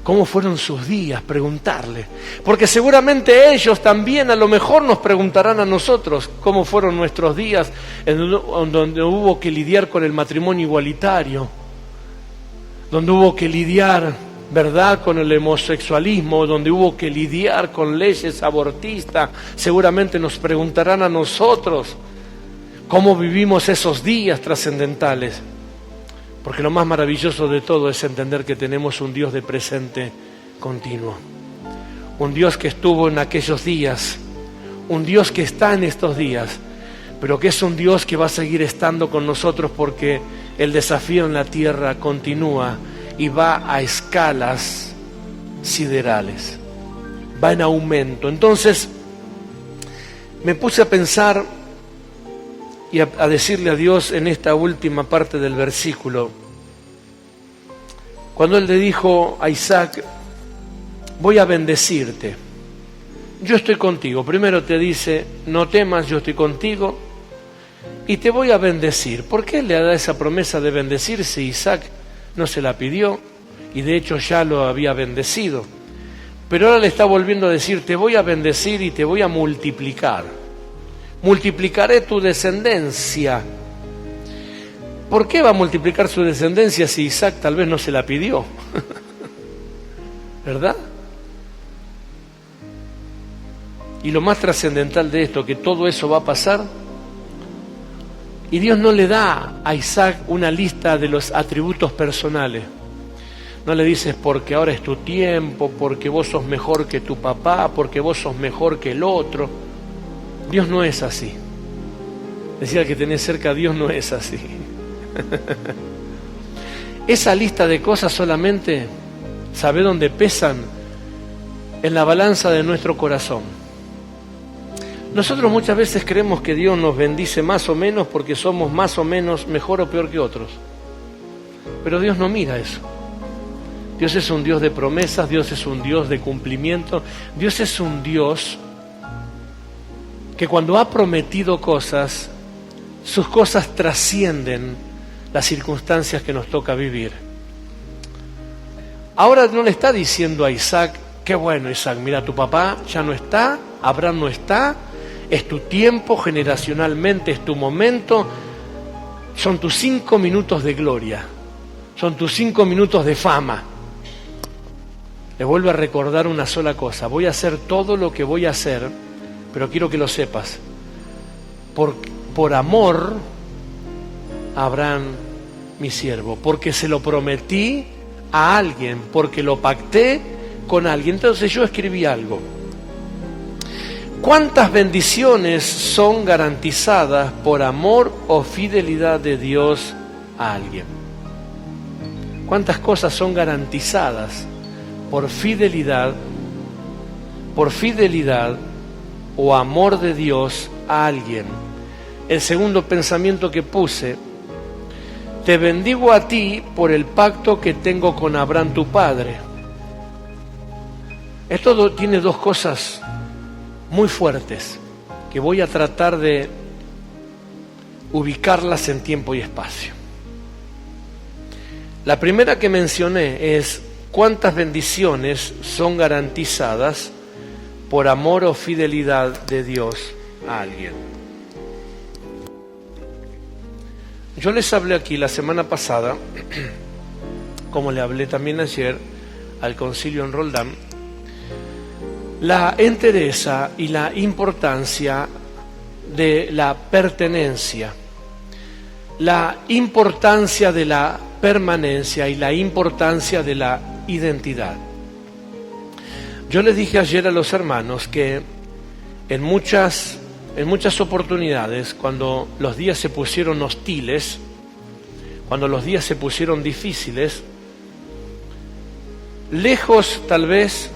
cómo fueron sus días, preguntarle. Porque seguramente ellos también a lo mejor nos preguntarán a nosotros cómo fueron nuestros días en donde hubo que lidiar con el matrimonio igualitario, donde hubo que lidiar, ¿verdad?, con el homosexualismo, donde hubo que lidiar con leyes abortistas. Seguramente nos preguntarán a nosotros cómo vivimos esos días trascendentales. Porque lo más maravilloso de todo es entender que tenemos un Dios de presente continuo. Un Dios que estuvo en aquellos días, un Dios que está en estos días, pero que es un Dios que va a seguir estando con nosotros porque el desafío en la tierra continúa y va a escalas siderales, va en aumento. Entonces me puse a pensar y a decirle a Dios en esta última parte del versículo, cuando Él le dijo a Isaac: voy a bendecirte, yo estoy contigo. Primero te dice: no temas, yo estoy contigo y te voy a bendecir. ¿Por qué le da esa promesa de bendecir si Isaac no se la pidió y de hecho ya lo había bendecido? Pero ahora le está volviendo a decir: te voy a bendecir y te voy a multiplicar. Multiplicaré tu descendencia. ¿por qué va a multiplicar su descendencia si Isaac tal vez no se la pidió? ¿Verdad? Y lo más trascendental de esto, que todo eso va a pasar, y Dios no le da a Isaac una lista de los atributos personales. No le dices porque ahora es tu tiempo, porque vos sos mejor que tu papá, porque vos sos mejor que el otro. Dios no es así. Decía el que tenés cerca, Dios no es así. Esa lista de cosas solamente, ¿sabe dónde pesan? En la balanza de nuestro corazón. Nosotros muchas veces creemos que Dios nos bendice más o menos porque somos más o menos mejor o peor que otros. Pero Dios no mira eso. Dios es un Dios de promesas, Dios es un Dios de cumplimiento, Dios es un Dios que cuando ha prometido cosas, sus cosas trascienden las circunstancias que nos toca vivir. Ahora no le está diciendo a Isaac, qué bueno Isaac, mira, tu papá ya no está, Abraham no está, es tu tiempo, generacionalmente es tu momento, son tus 5 minutos de gloria, son tus 5 minutos de fama. Le vuelvo a recordar una sola cosa, voy a hacer todo lo que voy a hacer, pero quiero que lo sepas, por amor a Abraham, mi siervo, porque se lo prometí a alguien, porque lo pacté con alguien. Entonces yo escribí algo. ¿Cuántas bendiciones son garantizadas por amor o fidelidad de Dios a alguien? ¿Cuántas cosas son garantizadas por fidelidad o amor de Dios a alguien? El segundo pensamiento que puse: te bendigo a ti por el pacto que tengo con Abraham tu padre. Esto tiene dos cosas muy fuertes que voy a tratar de ubicarlas en tiempo y espacio. La primera que mencioné es cuántas bendiciones son garantizadas por amor o fidelidad de Dios a alguien. Yo les hablé aquí la semana pasada, como le hablé también ayer al concilio en Roldán, la entereza y la importancia de la pertenencia, la importancia de la permanencia y la importancia de la identidad. Yo les dije ayer a los hermanos que en muchas oportunidades, cuando los días se pusieron hostiles, cuando los días se pusieron difíciles, lejos tal vez,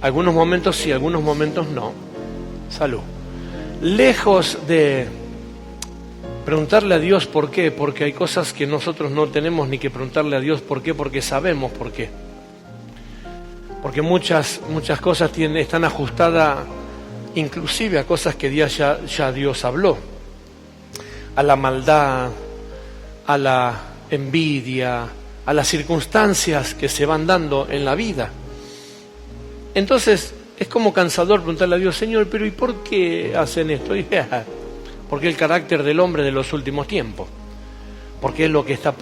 algunos momentos sí, algunos momentos no, salud, lejos de preguntarle a Dios por qué, porque hay cosas que nosotros no tenemos ni que preguntarle a Dios por qué, porque sabemos por qué. Porque muchas cosas están ajustadas inclusive a cosas que ya Dios habló, a la maldad, a la envidia, a las circunstancias que se van dando en la vida. Entonces es como cansador preguntarle a Dios, Señor, pero ¿y por qué hacen esto? Y, porque el carácter del hombre de los últimos tiempos, porque es lo que está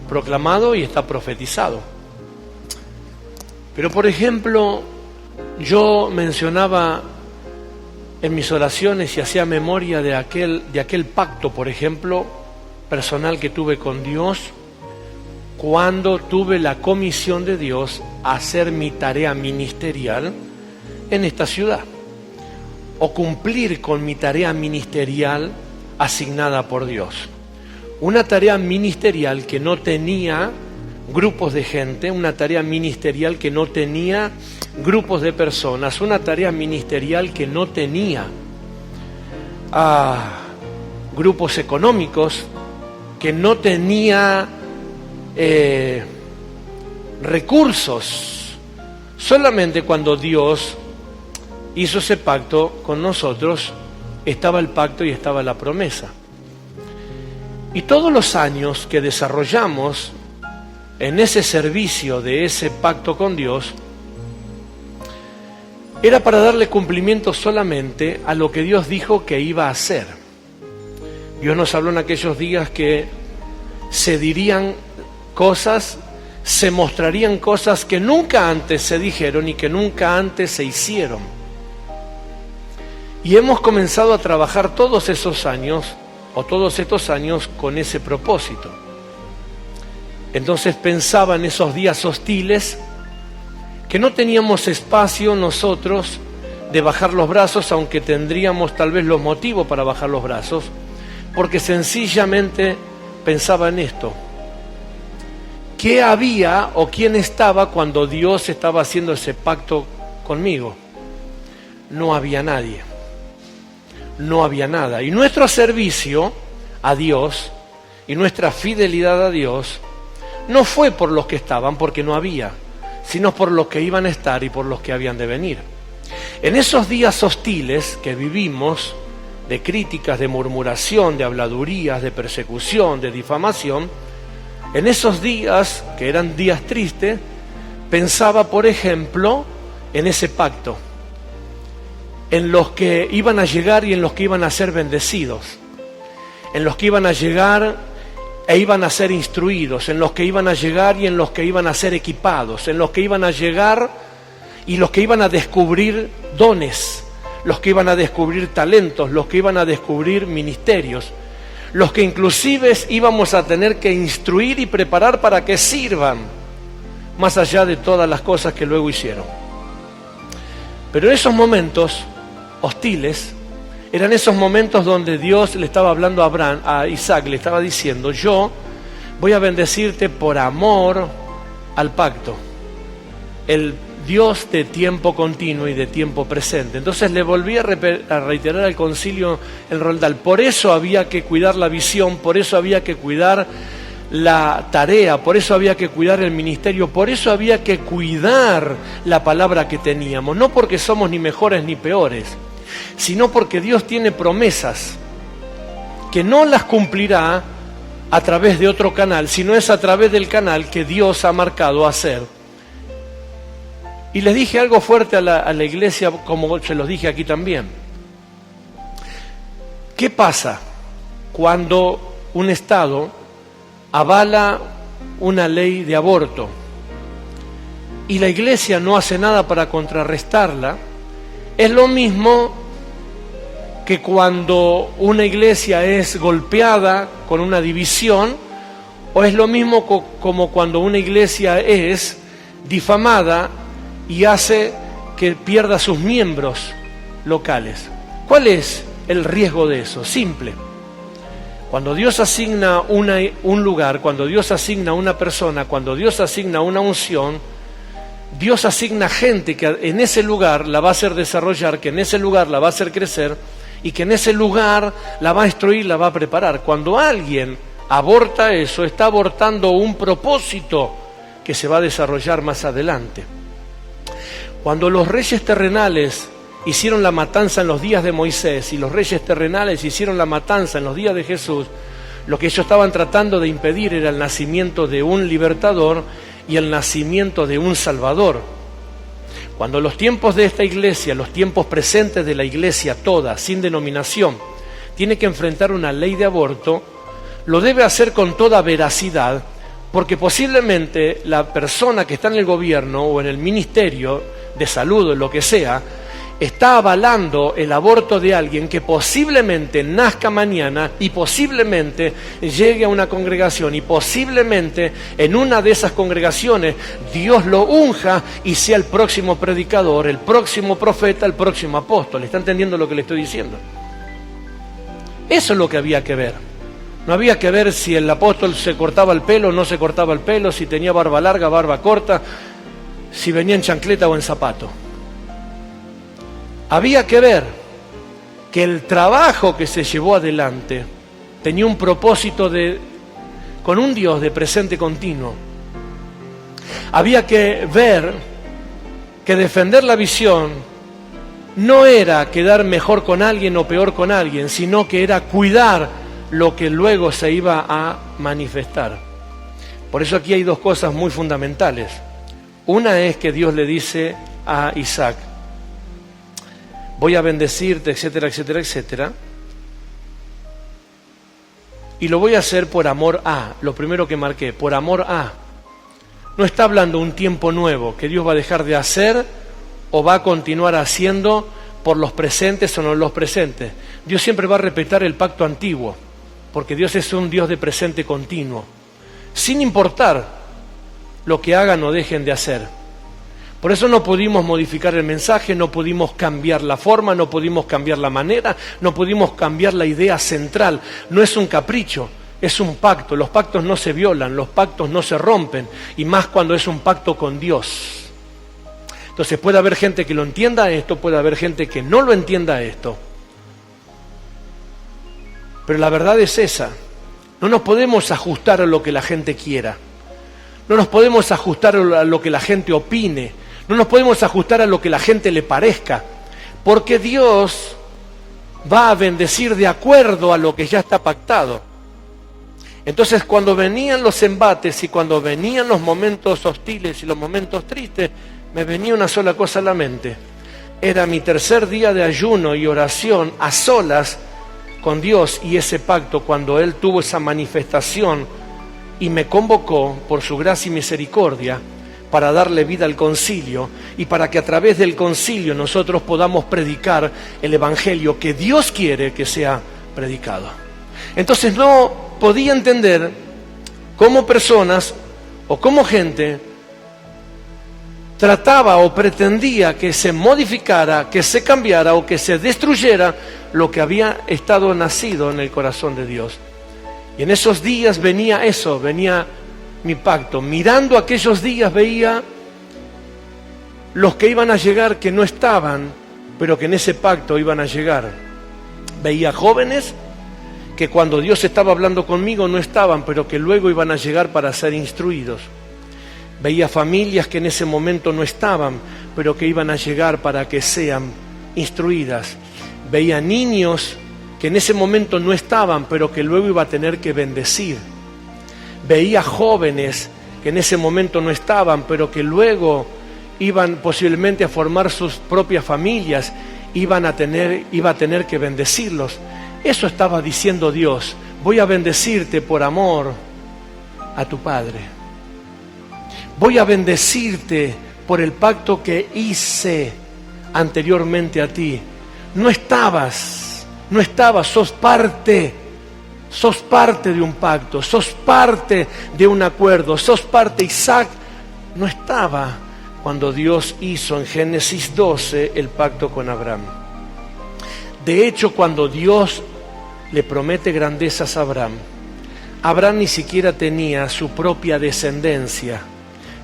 proclamado y está profetizado. Pero por ejemplo, yo mencionaba en mis oraciones y hacía memoria de aquel pacto, por ejemplo, personal que tuve con Dios, cuando tuve la comisión de Dios a hacer mi tarea ministerial en esta ciudad, o cumplir con mi tarea ministerial asignada por Dios. Una tarea ministerial que no tenía grupos de gente, una tarea ministerial que no tenía grupos de personas, una tarea ministerial que no tenía grupos económicos, que no tenía recursos. Solamente cuando Dios hizo ese pacto con nosotros, estaba el pacto y estaba la promesa. Y todos los años que desarrollamos en ese servicio de ese pacto con Dios, era para darle cumplimiento solamente a lo que Dios dijo que iba a hacer. Dios nos habló en aquellos días que se dirían cosas, se mostrarían cosas que nunca antes se dijeron y que nunca antes se hicieron. Y hemos comenzado a trabajar todos estos años con ese propósito. Entonces pensaba en esos días hostiles que no teníamos espacio nosotros de bajar los brazos, aunque tendríamos tal vez los motivos para bajar los brazos, porque sencillamente pensaba en esto. ¿Qué había o quién estaba cuando Dios estaba haciendo ese pacto conmigo? No había nadie. No había nada. Y nuestro servicio a Dios y nuestra fidelidad a Dios no fue por los que estaban, porque no había, sino por los que iban a estar y por los que habían de venir. En esos días hostiles que vivimos, de críticas, de murmuración, de habladurías, de persecución, de difamación, en esos días, que eran días tristes, pensaba, por ejemplo, en ese pacto, en los que iban a llegar y en los que iban a ser bendecidos, en los que iban a llegar e iban a ser instruidos, en los que iban a llegar y en los que iban a ser equipados, en los que iban a llegar y los que iban a descubrir dones, los que iban a descubrir talentos, los que iban a descubrir ministerios, los que inclusive íbamos a tener que instruir y preparar para que sirvan, más allá de todas las cosas que luego hicieron. Pero esos momentos hostiles eran esos momentos donde Dios le estaba hablando a Isaac, le estaba diciendo: yo voy a bendecirte por amor al pacto, el Dios de tiempo continuo y de tiempo presente. Entonces le volví a reiterar al concilio en Roldán: por eso había que cuidar la visión, por eso había que cuidar la tarea, por eso había que cuidar el ministerio, por eso había que cuidar la palabra que teníamos, no porque somos ni mejores ni peores, sino porque Dios tiene promesas que no las cumplirá a través de otro canal, sino es a través del canal que Dios ha marcado hacer. Y les dije algo fuerte a la iglesia, como se los dije aquí también. ¿Qué pasa cuando un Estado avala una ley de aborto y la iglesia no hace nada para contrarrestarla? Es lo mismo que cuando una iglesia es golpeada con una división, o es lo mismo como cuando una iglesia es difamada y hace que pierda sus miembros locales. ¿Cuál es el riesgo de eso? Simple. Cuando Dios asigna un lugar, cuando Dios asigna una persona, cuando Dios asigna una unción, Dios asigna gente que en ese lugar la va a hacer desarrollar, que en ese lugar la va a hacer crecer y que en ese lugar la va a instruir, la va a preparar. Cuando alguien aborta eso, está abortando un propósito que se va a desarrollar más adelante. Cuando los reyes terrenales hicieron la matanza en los días de Moisés y los reyes terrenales hicieron la matanza en los días de Jesús, lo que ellos estaban tratando de impedir era el nacimiento de un libertador y el nacimiento de un salvador. Cuando los tiempos de esta iglesia, los tiempos presentes de la iglesia toda, sin denominación, tiene que enfrentar una ley de aborto, lo debe hacer con toda veracidad, porque posiblemente la persona que está en el gobierno o en el ministerio de salud o lo que sea, está avalando el aborto de alguien que posiblemente nazca mañana y posiblemente llegue a una congregación y posiblemente en una de esas congregaciones Dios lo unja y sea el próximo predicador, el próximo profeta, el próximo apóstol. ¿Está entendiendo lo que le estoy diciendo? Eso es lo que había que ver. No había que ver si el apóstol se cortaba el pelo o no se cortaba el pelo, si tenía barba larga, barba corta, si venía en chancleta o en zapato. Había que ver que el trabajo que se llevó adelante tenía un propósito con un Dios de presente continuo. Había que ver que defender la visión no era quedar mejor con alguien o peor con alguien, sino que era cuidar lo que luego se iba a manifestar. Por eso aquí hay dos cosas muy fundamentales. Una es que Dios le dice a Isaac: voy a bendecirte, etcétera, etcétera, etcétera. Y lo voy a hacer por amor a, lo primero que marqué, por amor a. No está hablando un tiempo nuevo que Dios va a dejar de hacer o va a continuar haciendo por los presentes o no los presentes. Dios siempre va a respetar el pacto antiguo, porque Dios es un Dios de presente continuo, sin importar lo que hagan o dejen de hacer. Por eso no pudimos modificar el mensaje, no pudimos cambiar la forma, no pudimos cambiar la manera, no pudimos cambiar la idea central. No es un capricho, es un pacto. Los pactos no se violan, los pactos no se rompen, y más cuando es un pacto con Dios. Entonces puede haber gente que lo entienda esto, puede haber gente que no lo entienda esto. Pero la verdad es esa. No nos podemos ajustar a lo que la gente quiera. No nos podemos ajustar a lo que la gente opine. No nos podemos ajustar a lo que la gente le parezca. Porque Dios va a bendecir de acuerdo a lo que ya está pactado. Entonces, cuando venían los embates y cuando venían los momentos hostiles y los momentos tristes, me venía una sola cosa a la mente. Era mi tercer día de ayuno y oración a solas con Dios y ese pacto, cuando Él tuvo esa manifestación y me convocó por su gracia y misericordia para darle vida al concilio y para que a través del concilio nosotros podamos predicar el evangelio que Dios quiere que sea predicado. Entonces no podía entender cómo personas o cómo gente trataba o pretendía que se modificara, que se cambiara o que se destruyera lo que había estado nacido en el corazón de Dios. Y en esos días venía eso, venía mi pacto. Mirando aquellos días veía los que iban a llegar que no estaban, pero que en ese pacto iban a llegar. Veía jóvenes que cuando Dios estaba hablando conmigo no estaban, pero que luego iban a llegar para ser instruidos. Veía familias que en ese momento no estaban, pero que iban a llegar para que sean instruidas. Veía niños que en ese momento no estaban, pero que luego iba a tener que bendecir. Veía jóvenes que en ese momento no estaban, pero que luego iban posiblemente a formar sus propias familias, iba a tener que bendecirlos. Eso estaba diciendo Dios: voy a bendecirte por amor a tu Padre. Voy a bendecirte por el pacto que hice anteriormente a ti. No estabas, sos parte de un pacto, sos parte de un acuerdo, sos parte. Isaac no estaba cuando Dios hizo en Génesis 12 el pacto con Abraham. De hecho, cuando Dios le promete grandezas a Abraham, Abraham ni siquiera tenía su propia descendencia.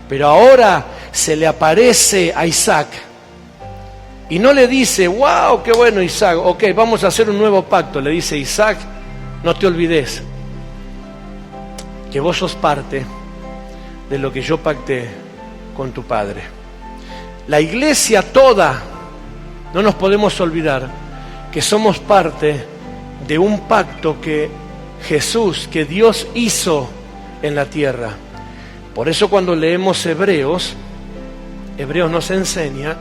Pero ahora se le aparece a Isaac y no le dice: wow, qué bueno Isaac, ok, vamos a hacer un nuevo pacto. Le dice: Isaac, no te olvides que vos sos parte de lo que yo pacté con tu padre. La iglesia toda, no nos podemos olvidar que somos parte de un pacto que Jesús, que Dios hizo en la tierra. Por eso cuando leemos Hebreos nos enseña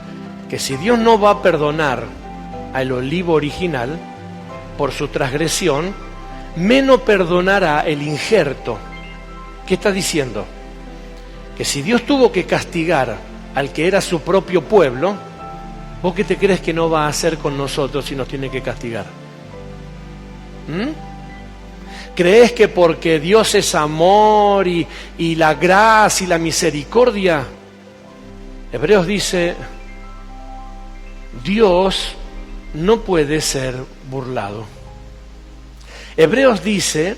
que si Dios no va a perdonar al olivo original por su transgresión, menos perdonará el injerto. ¿Qué está diciendo? Que si Dios tuvo que castigar al que era su propio pueblo, ¿vos qué te crees que no va a hacer con nosotros si nos tiene que castigar? ¿Crees que porque Dios es amor y la gracia y la misericordia? Hebreos dice: Dios no puede ser burlado. Hebreos dice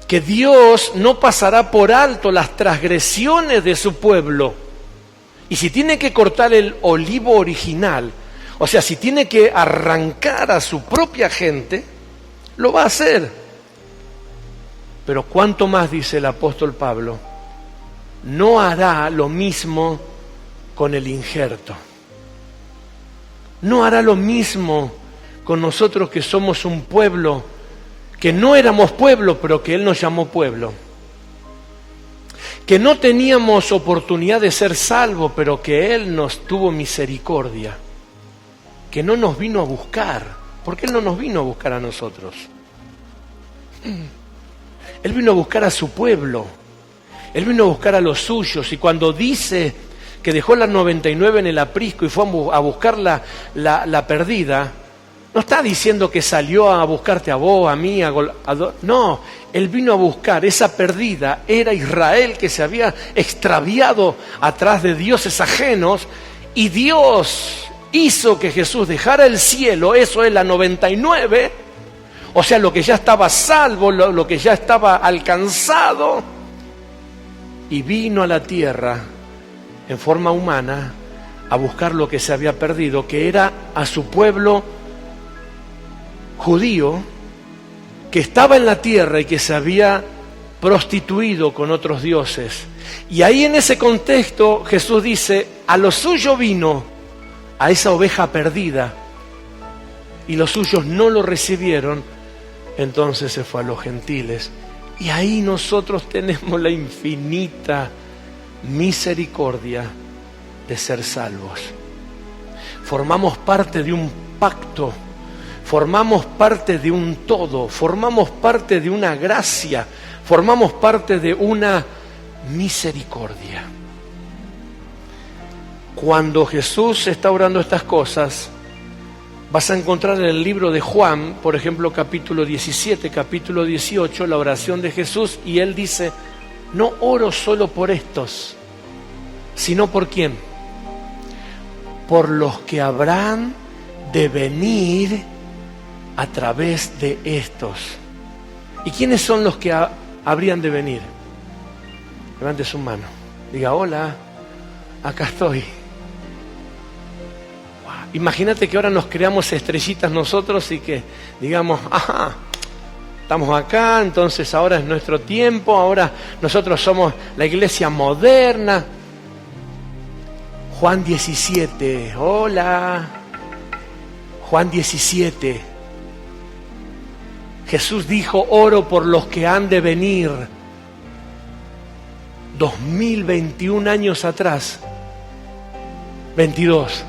que Dios no pasará por alto las transgresiones de su pueblo. Y si tiene que cortar el olivo original, o sea, si tiene que arrancar a su propia gente, lo va a hacer. Pero cuánto más, dice el apóstol Pablo, no hará lo mismo con el injerto. No hará lo mismo con nosotros que somos un pueblo, que no éramos pueblo, pero que Él nos llamó pueblo. Que no teníamos oportunidad de ser salvos, pero que Él nos tuvo misericordia. Que no nos vino a buscar, porque Él no nos vino a buscar a nosotros. Él vino a buscar a su pueblo. Él vino a buscar a los suyos. Y cuando dice que dejó las 99 en el aprisco y fue a buscar la perdida, no está diciendo que salió a buscarte a vos, a mí, no, Él vino a buscar esa perdida. Era Israel que se había extraviado atrás de dioses ajenos, y Dios hizo que Jesús dejara el cielo, eso es la 99, o sea, lo que ya estaba salvo, lo que ya estaba alcanzado, y vino a la tierra en forma humana a buscar lo que se había perdido, que era a su pueblo judío, que estaba en la tierra y que se había prostituido con otros dioses. Y ahí en ese contexto Jesús dice, a lo suyo vino, a esa oveja perdida, y los suyos no lo recibieron, entonces se fue a los gentiles. Y ahí nosotros tenemos la infinita misericordia de ser salvos. Formamos parte de un pacto, formamos parte de un todo, formamos parte de una gracia, formamos parte de una misericordia. Cuando Jesús está orando estas cosas, vas a encontrar en el libro de Juan, por ejemplo, capítulo 17, capítulo 18, la oración de Jesús, y Él dice, no oro solo por estos, sino ¿por quién? Por los que habrán de venir a través de estos. ¿Y quiénes son los que habrían de venir? Levante su mano, diga, hola, acá estoy. Imagínate que ahora nos creamos estrellitas nosotros y que digamos, ajá, estamos acá, entonces ahora es nuestro tiempo, ahora nosotros somos la iglesia moderna. Juan 17, hola, Juan 17. Jesús dijo, oro por los que han de venir. 2021 años atrás, 22.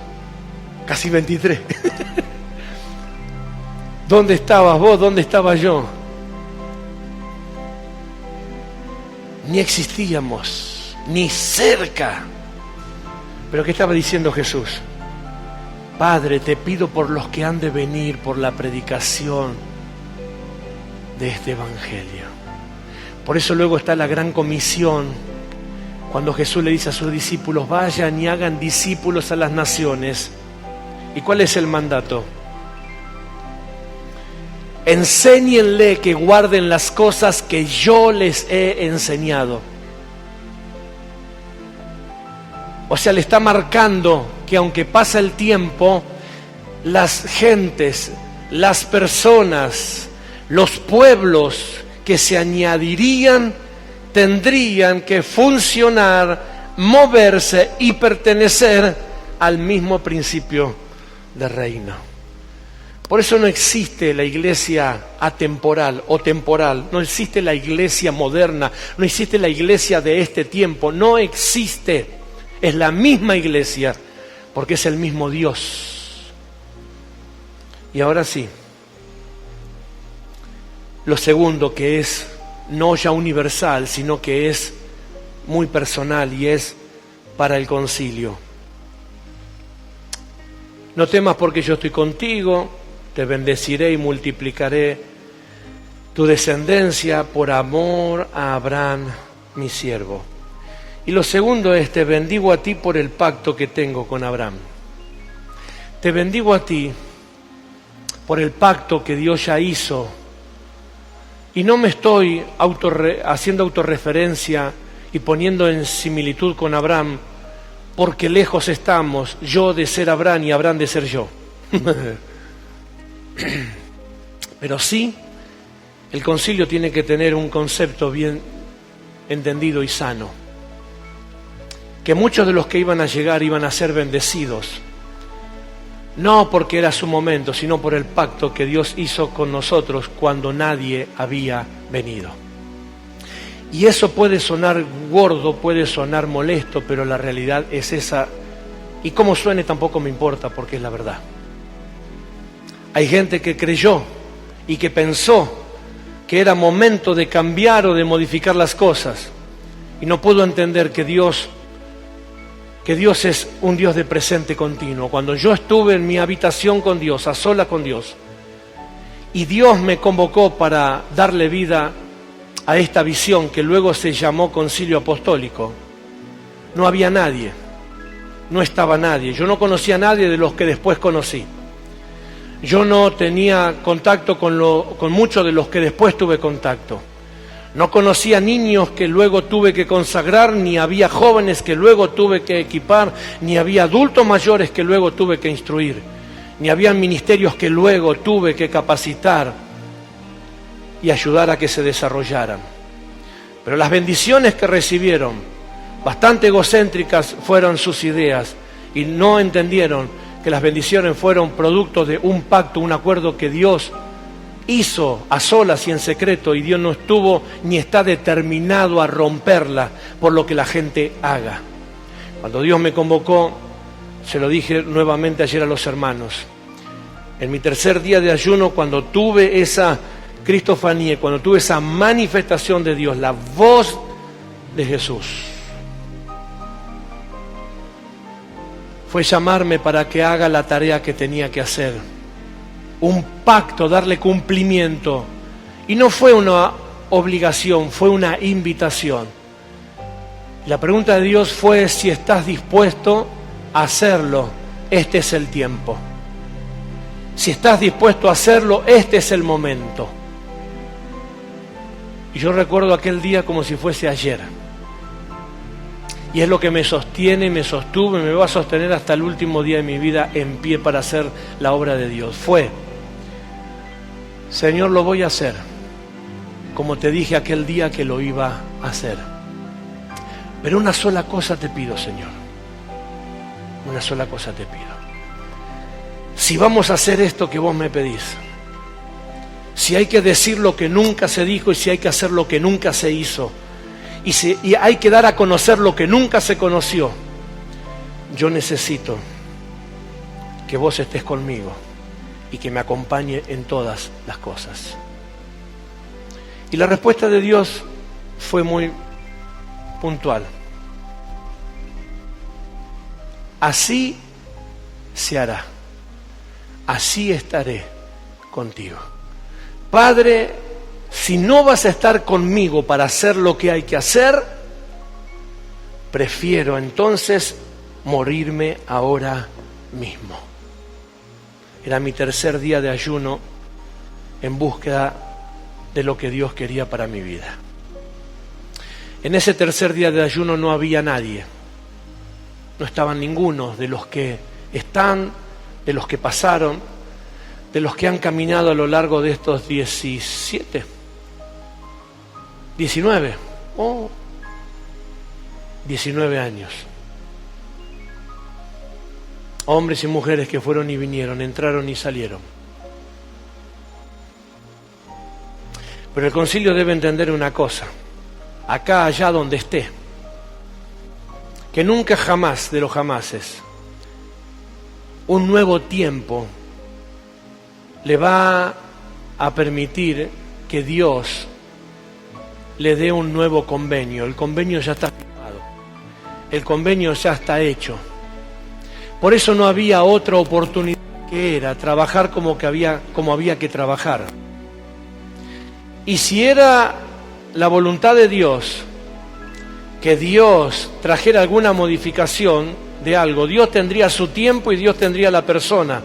Casi 23. ¿Dónde estabas vos? ¿Dónde estaba yo? Ni existíamos, ni cerca. Pero ¿qué estaba diciendo Jesús? Padre, te pido por los que han de venir, por la predicación de este evangelio. Por eso luego está la gran comisión, cuando Jesús le dice a sus discípulos, vayan y hagan discípulos a las naciones. ¿Y cuál es el mandato? Enséñenle que guarden las cosas que yo les he enseñado. O sea, le está marcando que aunque pasa el tiempo, las gentes, las personas, los pueblos que se añadirían, tendrían que funcionar, moverse y pertenecer al mismo principio de reino. Por eso no existe la iglesia atemporal o temporal, no existe la iglesia moderna, no existe la iglesia de este tiempo, no existe. Es la misma iglesia, porque es el mismo Dios. Y ahora sí, lo segundo, que es no ya universal, sino que es muy personal y es para el concilio. No temas porque yo estoy contigo, te bendeciré y multiplicaré tu descendencia por amor a Abraham, mi siervo. Y lo segundo es, te bendigo a ti por el pacto que tengo con Abraham. Te bendigo a ti por el pacto que Dios ya hizo. Y no me estoy haciendo autorreferencia y poniendo en similitud con Abraham, porque lejos estamos, yo de ser Abraham y Abraham de ser yo. Pero sí, el concilio tiene que tener un concepto bien entendido y sano. Que muchos de los que iban a llegar iban a ser bendecidos. No porque era su momento, sino por el pacto que Dios hizo con nosotros cuando nadie había venido. Y eso puede sonar gordo, puede sonar molesto, pero la realidad es esa. Y cómo suene tampoco me importa, porque es la verdad. Hay gente que creyó y que pensó que era momento de cambiar o de modificar las cosas. Y no puedo entender que Dios es un Dios de presente continuo. Cuando yo estuve en mi habitación con Dios, a sola con Dios, y Dios me convocó para darle vida a esta visión que luego se llamó Concilio Apostólico, no había nadie, no estaba nadie. Yo no conocía a nadie de los que después conocí. Yo no tenía contacto con muchos de los que después tuve contacto. No conocía niños que luego tuve que consagrar, ni había jóvenes que luego tuve que equipar, ni había adultos mayores que luego tuve que instruir, ni había ministerios que luego tuve que capacitar y ayudar a que se desarrollaran. Pero las bendiciones que recibieron, bastante egocéntricas fueron sus ideas, y no entendieron que las bendiciones fueron producto de un pacto, un acuerdo que Dios hizo a solas y en secreto, y Dios no estuvo ni está determinado a romperla por lo que la gente haga. Cuando Dios me convocó, se lo dije nuevamente ayer a los hermanos, en mi tercer día de ayuno, cuando tuve esa cristofanía, cuando tuve esa manifestación de Dios, la voz de Jesús, fue llamarme para que haga la tarea que tenía que hacer. Un pacto, darle cumplimiento. Y no fue una obligación, fue una invitación. La pregunta de Dios fue si estás dispuesto a hacerlo, este es el tiempo. Si estás dispuesto a hacerlo, este es el momento. Y yo recuerdo aquel día como si fuese ayer. Y es lo que me sostiene, me sostuvo y me va a sostener hasta el último día de mi vida en pie para hacer la obra de Dios. Fue: Señor, lo voy a hacer, como te dije aquel día que lo iba a hacer. Pero una sola cosa te pido, Señor. Una sola cosa te pido. Si vamos a hacer esto que vos me pedís, si hay que decir lo que nunca se dijo y si hay que hacer lo que nunca se hizo, y hay que dar a conocer lo que nunca se conoció, yo necesito que vos estés conmigo y que me acompañe en todas las cosas. Y la respuesta de Dios fue muy puntual. Así se hará, así estaré contigo. Padre, si no vas a estar conmigo para hacer lo que hay que hacer, prefiero entonces morirme ahora mismo. Era mi tercer día de ayuno en búsqueda de lo que Dios quería para mi vida. En ese tercer día de ayuno no había nadie. No estaban ninguno de los que están, de los que pasaron, de los que han caminado a lo largo de estos 19, oh, 19 años. Hombres y mujeres que fueron y vinieron, entraron y salieron. Pero el concilio debe entender una cosa, acá, allá, donde esté, que nunca jamás de los jamases un nuevo tiempo le va a permitir que Dios le dé un nuevo convenio. El convenio ya está firmado, el convenio ya está hecho. Por eso no había otra oportunidad que era trabajar como había que trabajar. Y si era la voluntad de Dios que Dios trajera alguna modificación de algo, Dios tendría su tiempo y Dios tendría la persona.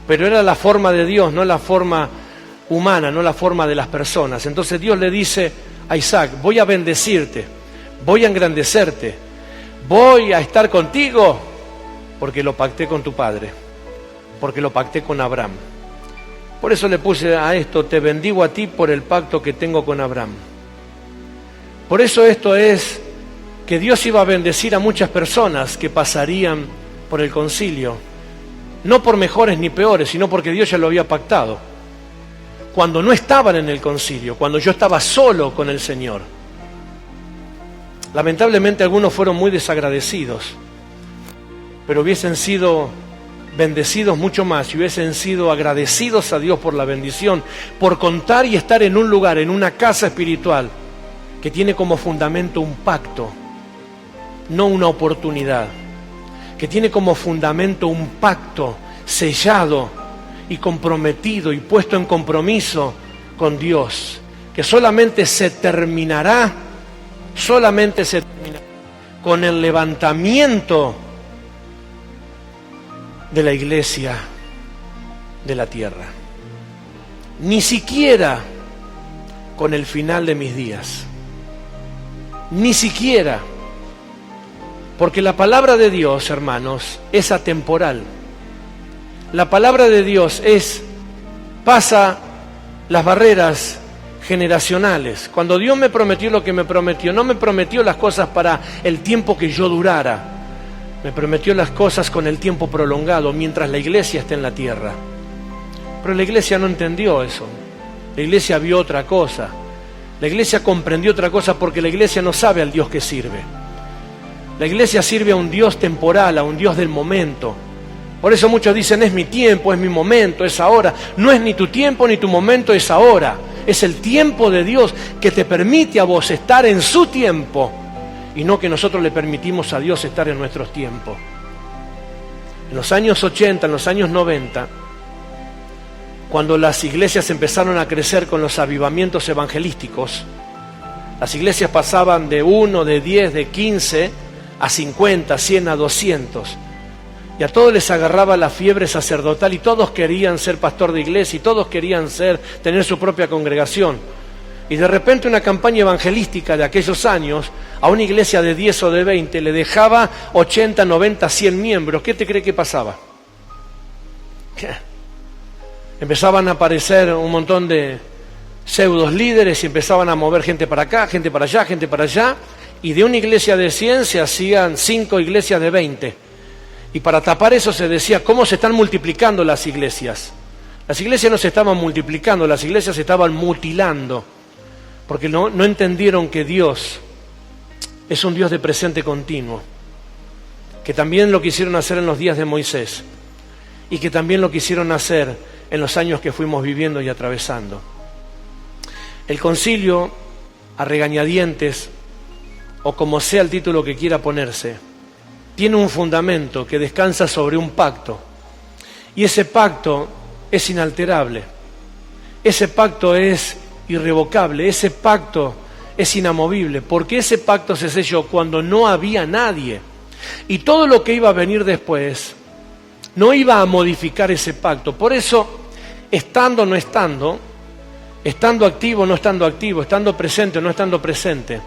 Pero era la forma de Dios, no la forma humana, no la forma de las personas. Entonces Dios le dice a Isaac: voy a bendecirte, voy a engrandecerte, voy a estar contigo, porque lo pacté con tu padre, porque lo pacté con Abraham. Por eso le puse a esto: te bendigo a ti por el pacto que tengo con Abraham. Por eso esto es que Dios iba a bendecir a muchas personas que pasarían por el concilio, no por mejores ni peores, sino porque Dios ya lo había pactado. Cuando no estaban en el concilio, cuando yo estaba solo con el Señor. Lamentablemente algunos fueron muy desagradecidos, pero hubiesen sido bendecidos mucho más si hubiesen sido agradecidos a Dios por la bendición, por contar y estar en un lugar, en una casa espiritual que tiene como fundamento un pacto, no una oportunidad, que tiene como fundamento un pacto sellado y comprometido y puesto en compromiso con Dios, que solamente se terminará con el levantamiento de la iglesia de la tierra. Ni siquiera con el final de mis días. Ni siquiera. Porque la palabra de Dios, hermanos, es atemporal. La palabra de Dios pasa las barreras generacionales. Cuando Dios me prometió lo que me prometió, no me prometió las cosas para el tiempo que yo durara. Me prometió las cosas con el tiempo prolongado, mientras la iglesia esté en la tierra. Pero la iglesia no entendió eso. La iglesia vio otra cosa. La iglesia comprendió otra cosa porque la iglesia no sabe al Dios que sirve. La iglesia sirve a un Dios temporal, a un Dios del momento. Por eso muchos dicen, es mi tiempo, es mi momento, es ahora. No es ni tu tiempo ni tu momento, es ahora. Es el tiempo de Dios que te permite a vos estar en su tiempo y no que nosotros le permitimos a Dios estar en nuestros tiempos. En los años 80, en los años 90, cuando las iglesias empezaron a crecer con los avivamientos evangelísticos, las iglesias pasaban de 1, de 10, de 15 a 50, 100, a 200. Y a todos les agarraba la fiebre sacerdotal y todos querían ser pastor de iglesia y todos querían tener su propia congregación. Y de repente una campaña evangelística de aquellos años a una iglesia de 10 o de 20 le dejaba 80, 90, 100 miembros. ¿Qué te cree que pasaba? Empezaban a aparecer un montón de pseudos líderes y empezaban a mover gente para acá, gente para allá, gente para allá. Y de una iglesia de 100 se hacían 5 iglesias de 20. Y para tapar eso se decía, ¿cómo se están multiplicando las iglesias? Las iglesias no se estaban multiplicando, las iglesias se estaban mutilando. Porque no entendieron que Dios es un Dios de presente continuo. Que también lo quisieron hacer en los días de Moisés. Y que también lo quisieron hacer en los años que fuimos viviendo y atravesando. El concilio, a regañadientes, o como sea el título que quiera ponerse, tiene un fundamento que descansa sobre un pacto. Y ese pacto es inalterable. Ese pacto es irrevocable. Ese pacto es inamovible. Porque ese pacto se selló cuando no había nadie. Y todo lo que iba a venir después no iba a modificar ese pacto. Por eso, estando o no estando, estando activo o no estando activo, estando presente o no estando presente,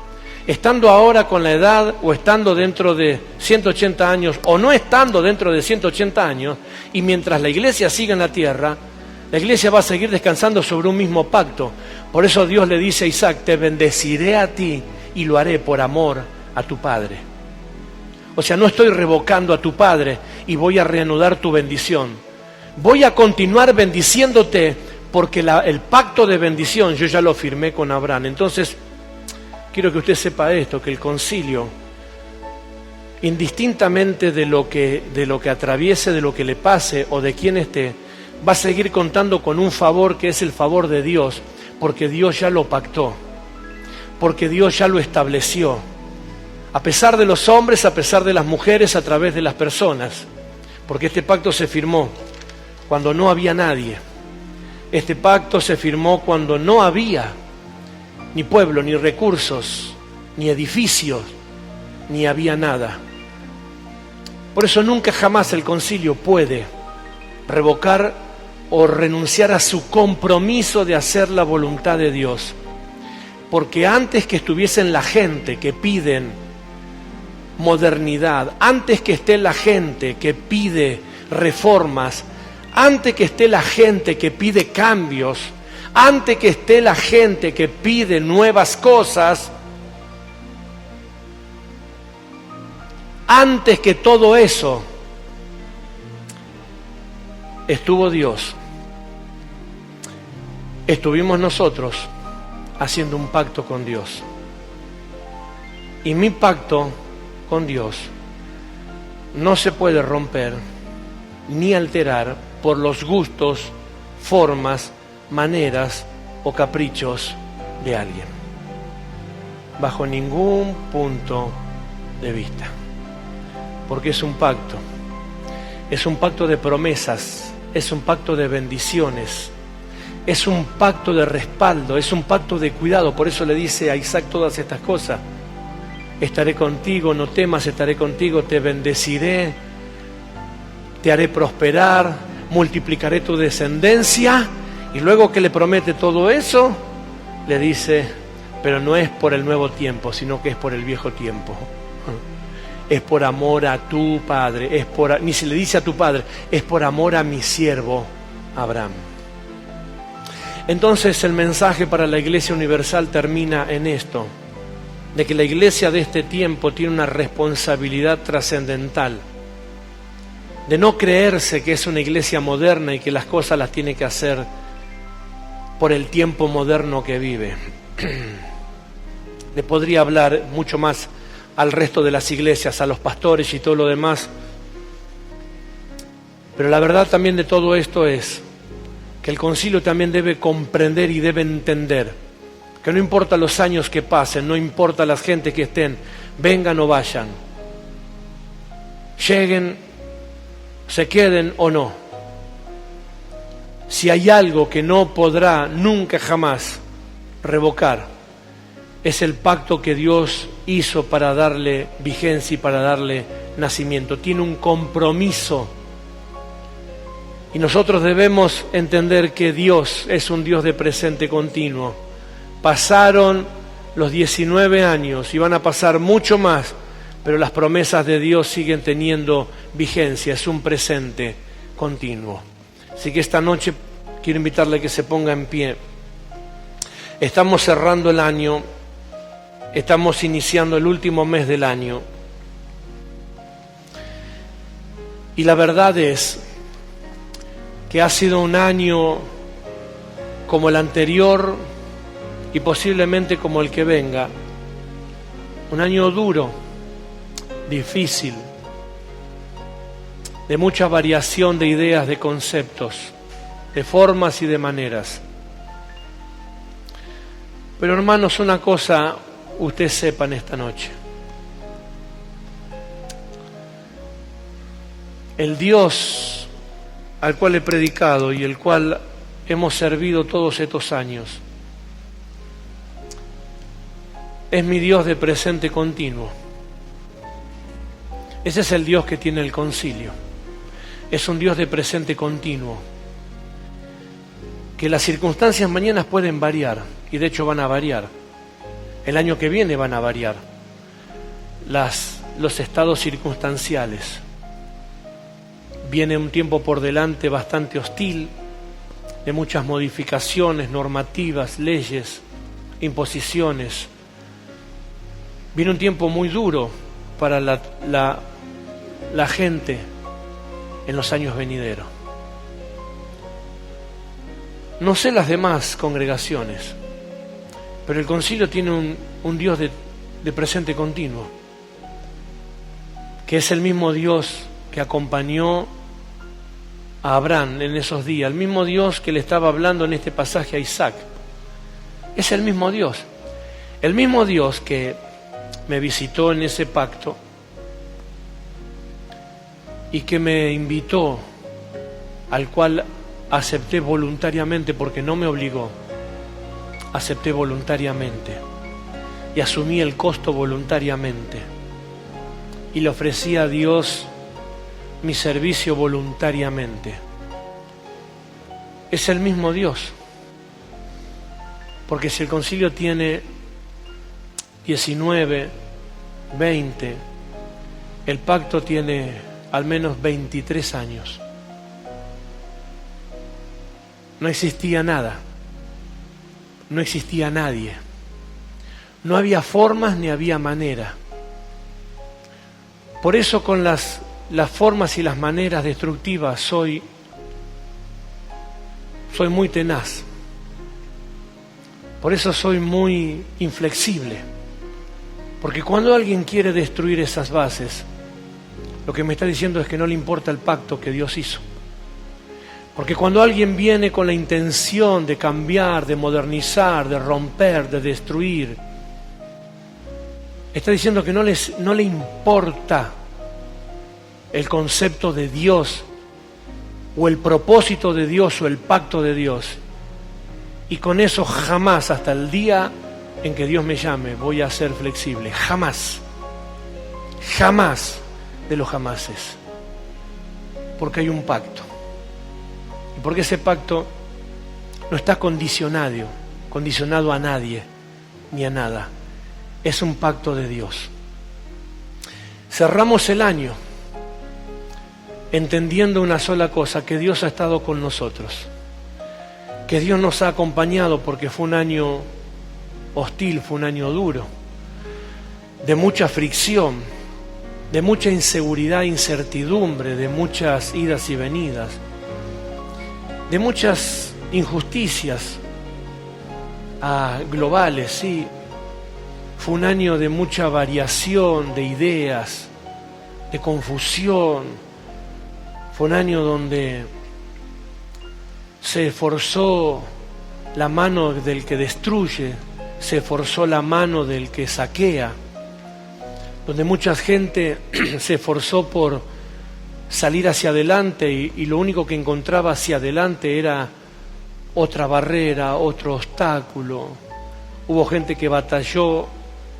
estando ahora con la edad o estando dentro de 180 años o no estando dentro de 180 años, y mientras la iglesia siga en la tierra, la iglesia va a seguir descansando sobre un mismo pacto. Por eso Dios le dice a Isaac, te bendeciré a ti y lo haré por amor a tu padre. O sea, no estoy revocando a tu padre y voy a reanudar tu bendición. Voy a continuar bendiciéndote porque el pacto de bendición yo ya lo firmé con Abraham. Entonces, quiero que usted sepa esto, que el concilio, indistintamente de lo que atraviese, de lo que le pase o de quién esté, va a seguir contando con un favor que es el favor de Dios, porque Dios ya lo pactó, porque Dios ya lo estableció, a pesar de los hombres, a pesar de las mujeres, a través de las personas, porque este pacto se firmó cuando no había nadie. Este pacto se firmó cuando no había ni pueblo, ni recursos, ni edificios, ni había nada. Por eso nunca jamás el concilio puede revocar o renunciar a su compromiso de hacer la voluntad de Dios. Porque antes que estuviesen la gente que piden modernidad, antes que esté la gente que pide reformas, antes que esté la gente que pide cambios, antes que esté la gente que pide nuevas cosas, antes que todo eso, estuvo Dios. Estuvimos nosotros haciendo un pacto con Dios. Y mi pacto con Dios no se puede romper ni alterar por los gustos, formas, maneras o caprichos de alguien, bajo ningún punto de vista, porque es un pacto de promesas, es un pacto de bendiciones, es un pacto de respaldo, es un pacto de cuidado. Por eso le dice a Isaac todas estas cosas: estaré contigo, no temas, estaré contigo, te bendeciré, te haré prosperar, multiplicaré tu descendencia. Y luego que le promete todo eso, le dice: pero no es por el nuevo tiempo, sino que es por el viejo tiempo. Es por amor a tu padre, ni se le dice a tu padre, es por amor a mi siervo Abraham. Entonces el mensaje para la Iglesia Universal termina en esto, de que la iglesia de este tiempo tiene una responsabilidad trascendental, de no creerse que es una iglesia moderna y que las cosas las tiene que hacer por el tiempo moderno que vive. Le podría hablar mucho más al resto de las iglesias, a los pastores y todo lo demás, pero la verdad también de todo esto es que el concilio también debe comprender y debe entender que no importa los años que pasen, no importa las gentes que estén, vengan o vayan, lleguen, se queden o no, si hay algo que no podrá nunca jamás revocar, es el pacto que Dios hizo para darle vigencia y para darle nacimiento. Tiene un compromiso. Y nosotros debemos entender que Dios es un Dios de presente continuo. Pasaron los 19 años y van a pasar mucho más, pero las promesas de Dios siguen teniendo vigencia. Es un presente continuo. Así que esta noche quiero invitarle a que se ponga en pie. Estamos cerrando el año, estamos iniciando el último mes del año. Y la verdad es que ha sido un año como el anterior y posiblemente como el que venga. Un año duro, difícil, de mucha variación de ideas, de conceptos, de formas y de maneras. Pero hermanos, una cosa usted sepa en esta noche. El Dios al cual he predicado y el cual hemos servido todos estos años es mi Dios de presente continuo. Ese es el Dios que tiene el concilio. Es un Dios de presente continuo. Que las circunstancias mañana pueden variar, y de hecho van a variar. El año que viene van a variar los estados circunstanciales. Viene un tiempo por delante bastante hostil, de muchas modificaciones normativas, leyes, imposiciones. Viene un tiempo muy duro para la gente en los años venideros. No sé las demás congregaciones, pero el concilio tiene un Dios de presente continuo, que es el mismo Dios que acompañó a Abraham en esos días, el mismo Dios que le estaba hablando en este pasaje a Isaac. Es el mismo Dios que me visitó en ese pacto y que me invitó, al cual acepté voluntariamente, porque no me obligó, acepté voluntariamente y asumí el costo voluntariamente y le ofrecí a Dios mi servicio voluntariamente. Es el mismo Dios, porque si el concilio tiene 19, 20, el pacto tiene al menos 23 años. No existía nada, no existía nadie, no había formas ni había manera. Por eso con las formas y las maneras destructivas soy muy tenaz. Por eso soy muy inflexible. Porque cuando alguien quiere destruir esas bases, Lo que me está diciendo es que no le importa el pacto que Dios hizo. Porque cuando alguien viene con la intención de cambiar, de modernizar, de romper, de destruir, está diciendo que no le importa el concepto de Dios o el propósito de Dios o el pacto de Dios. Y con eso jamás, hasta el día en que Dios me llame, voy a ser flexible. Jamás. Jamás de los jamases. Porque hay un pacto. Y porque ese pacto no está condicionado a nadie ni a nada. Es un pacto de Dios. Cerramos el año entendiendo una sola cosa, que Dios ha estado con nosotros, que Dios nos ha acompañado, porque fue un año hostil, fue un año duro, de mucha fricción, de mucha inseguridad, incertidumbre, de muchas idas y venidas, de muchas injusticias globales, sí. Fue un año de mucha variación de ideas, de confusión. Fue un año donde se esforzó la mano del que destruye, se esforzó la mano del que saquea, donde mucha gente se esforzó por salir hacia adelante y lo único que encontraba hacia adelante era otra barrera, otro obstáculo. Hubo gente que batalló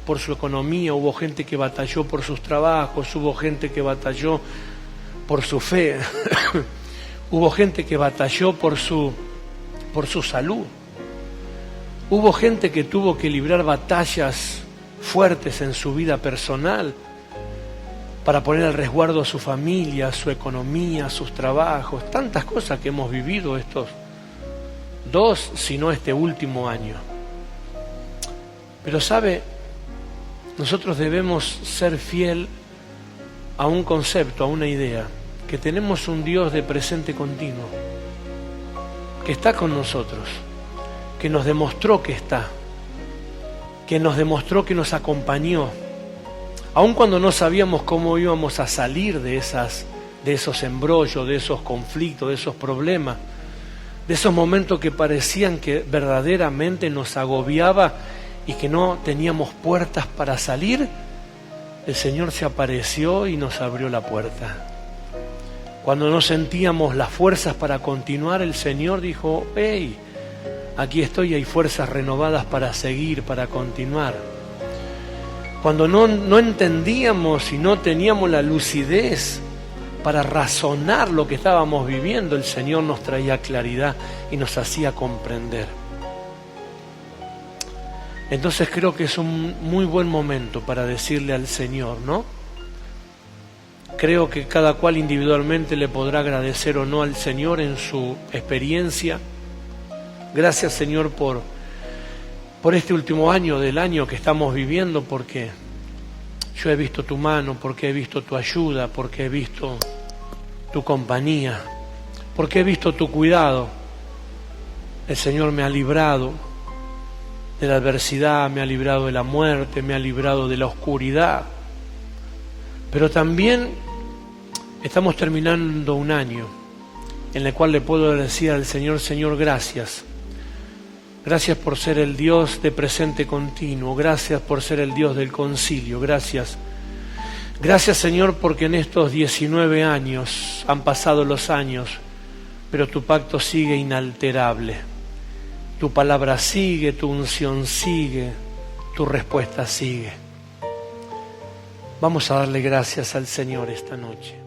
por su economía, hubo gente que batalló por sus trabajos, hubo gente que batalló por su fe, hubo gente que batalló por su salud, hubo gente que tuvo que librar batallas fuertes en su vida personal para poner al resguardo a su familia, a su economía, a sus trabajos, tantas cosas que hemos vivido estos 2, si no este último año. Pero sabe, nosotros debemos ser fiel a un concepto, a una idea, que tenemos un Dios de presente continuo, que está con nosotros, que nos demostró que está, que nos demostró que nos acompañó, aun cuando no sabíamos cómo íbamos a salir de esos embrollos, de esos conflictos, de esos problemas, de esos momentos que parecían que verdaderamente nos agobiaba y que no teníamos puertas para salir. El Señor se apareció y nos abrió la puerta. Cuando no sentíamos las fuerzas para continuar, el Señor dijo: hey, aquí estoy, hay fuerzas renovadas para seguir, para continuar. Cuando no entendíamos y no teníamos la lucidez para razonar lo que estábamos viviendo, el Señor nos traía claridad y nos hacía comprender. Entonces creo que es un muy buen momento para decirle al Señor, ¿no? Creo que cada cual individualmente le podrá agradecer o no al Señor en su experiencia. Gracias, Señor, por este último año del año que estamos viviendo, porque yo he visto tu mano, porque he visto tu ayuda, porque he visto tu compañía, porque he visto tu cuidado. El Señor me ha librado de la adversidad, me ha librado de la muerte, me ha librado de la oscuridad. Pero también estamos terminando un año en el cual le puedo decir al Señor: Señor, gracias. Gracias por ser el Dios de presente continuo. Gracias por ser el Dios del concilio. Gracias. Gracias, Señor, porque en estos 19 años han pasado los años, pero tu pacto sigue inalterable. Tu palabra sigue, tu unción sigue, tu respuesta sigue. Vamos a darle gracias al Señor esta noche.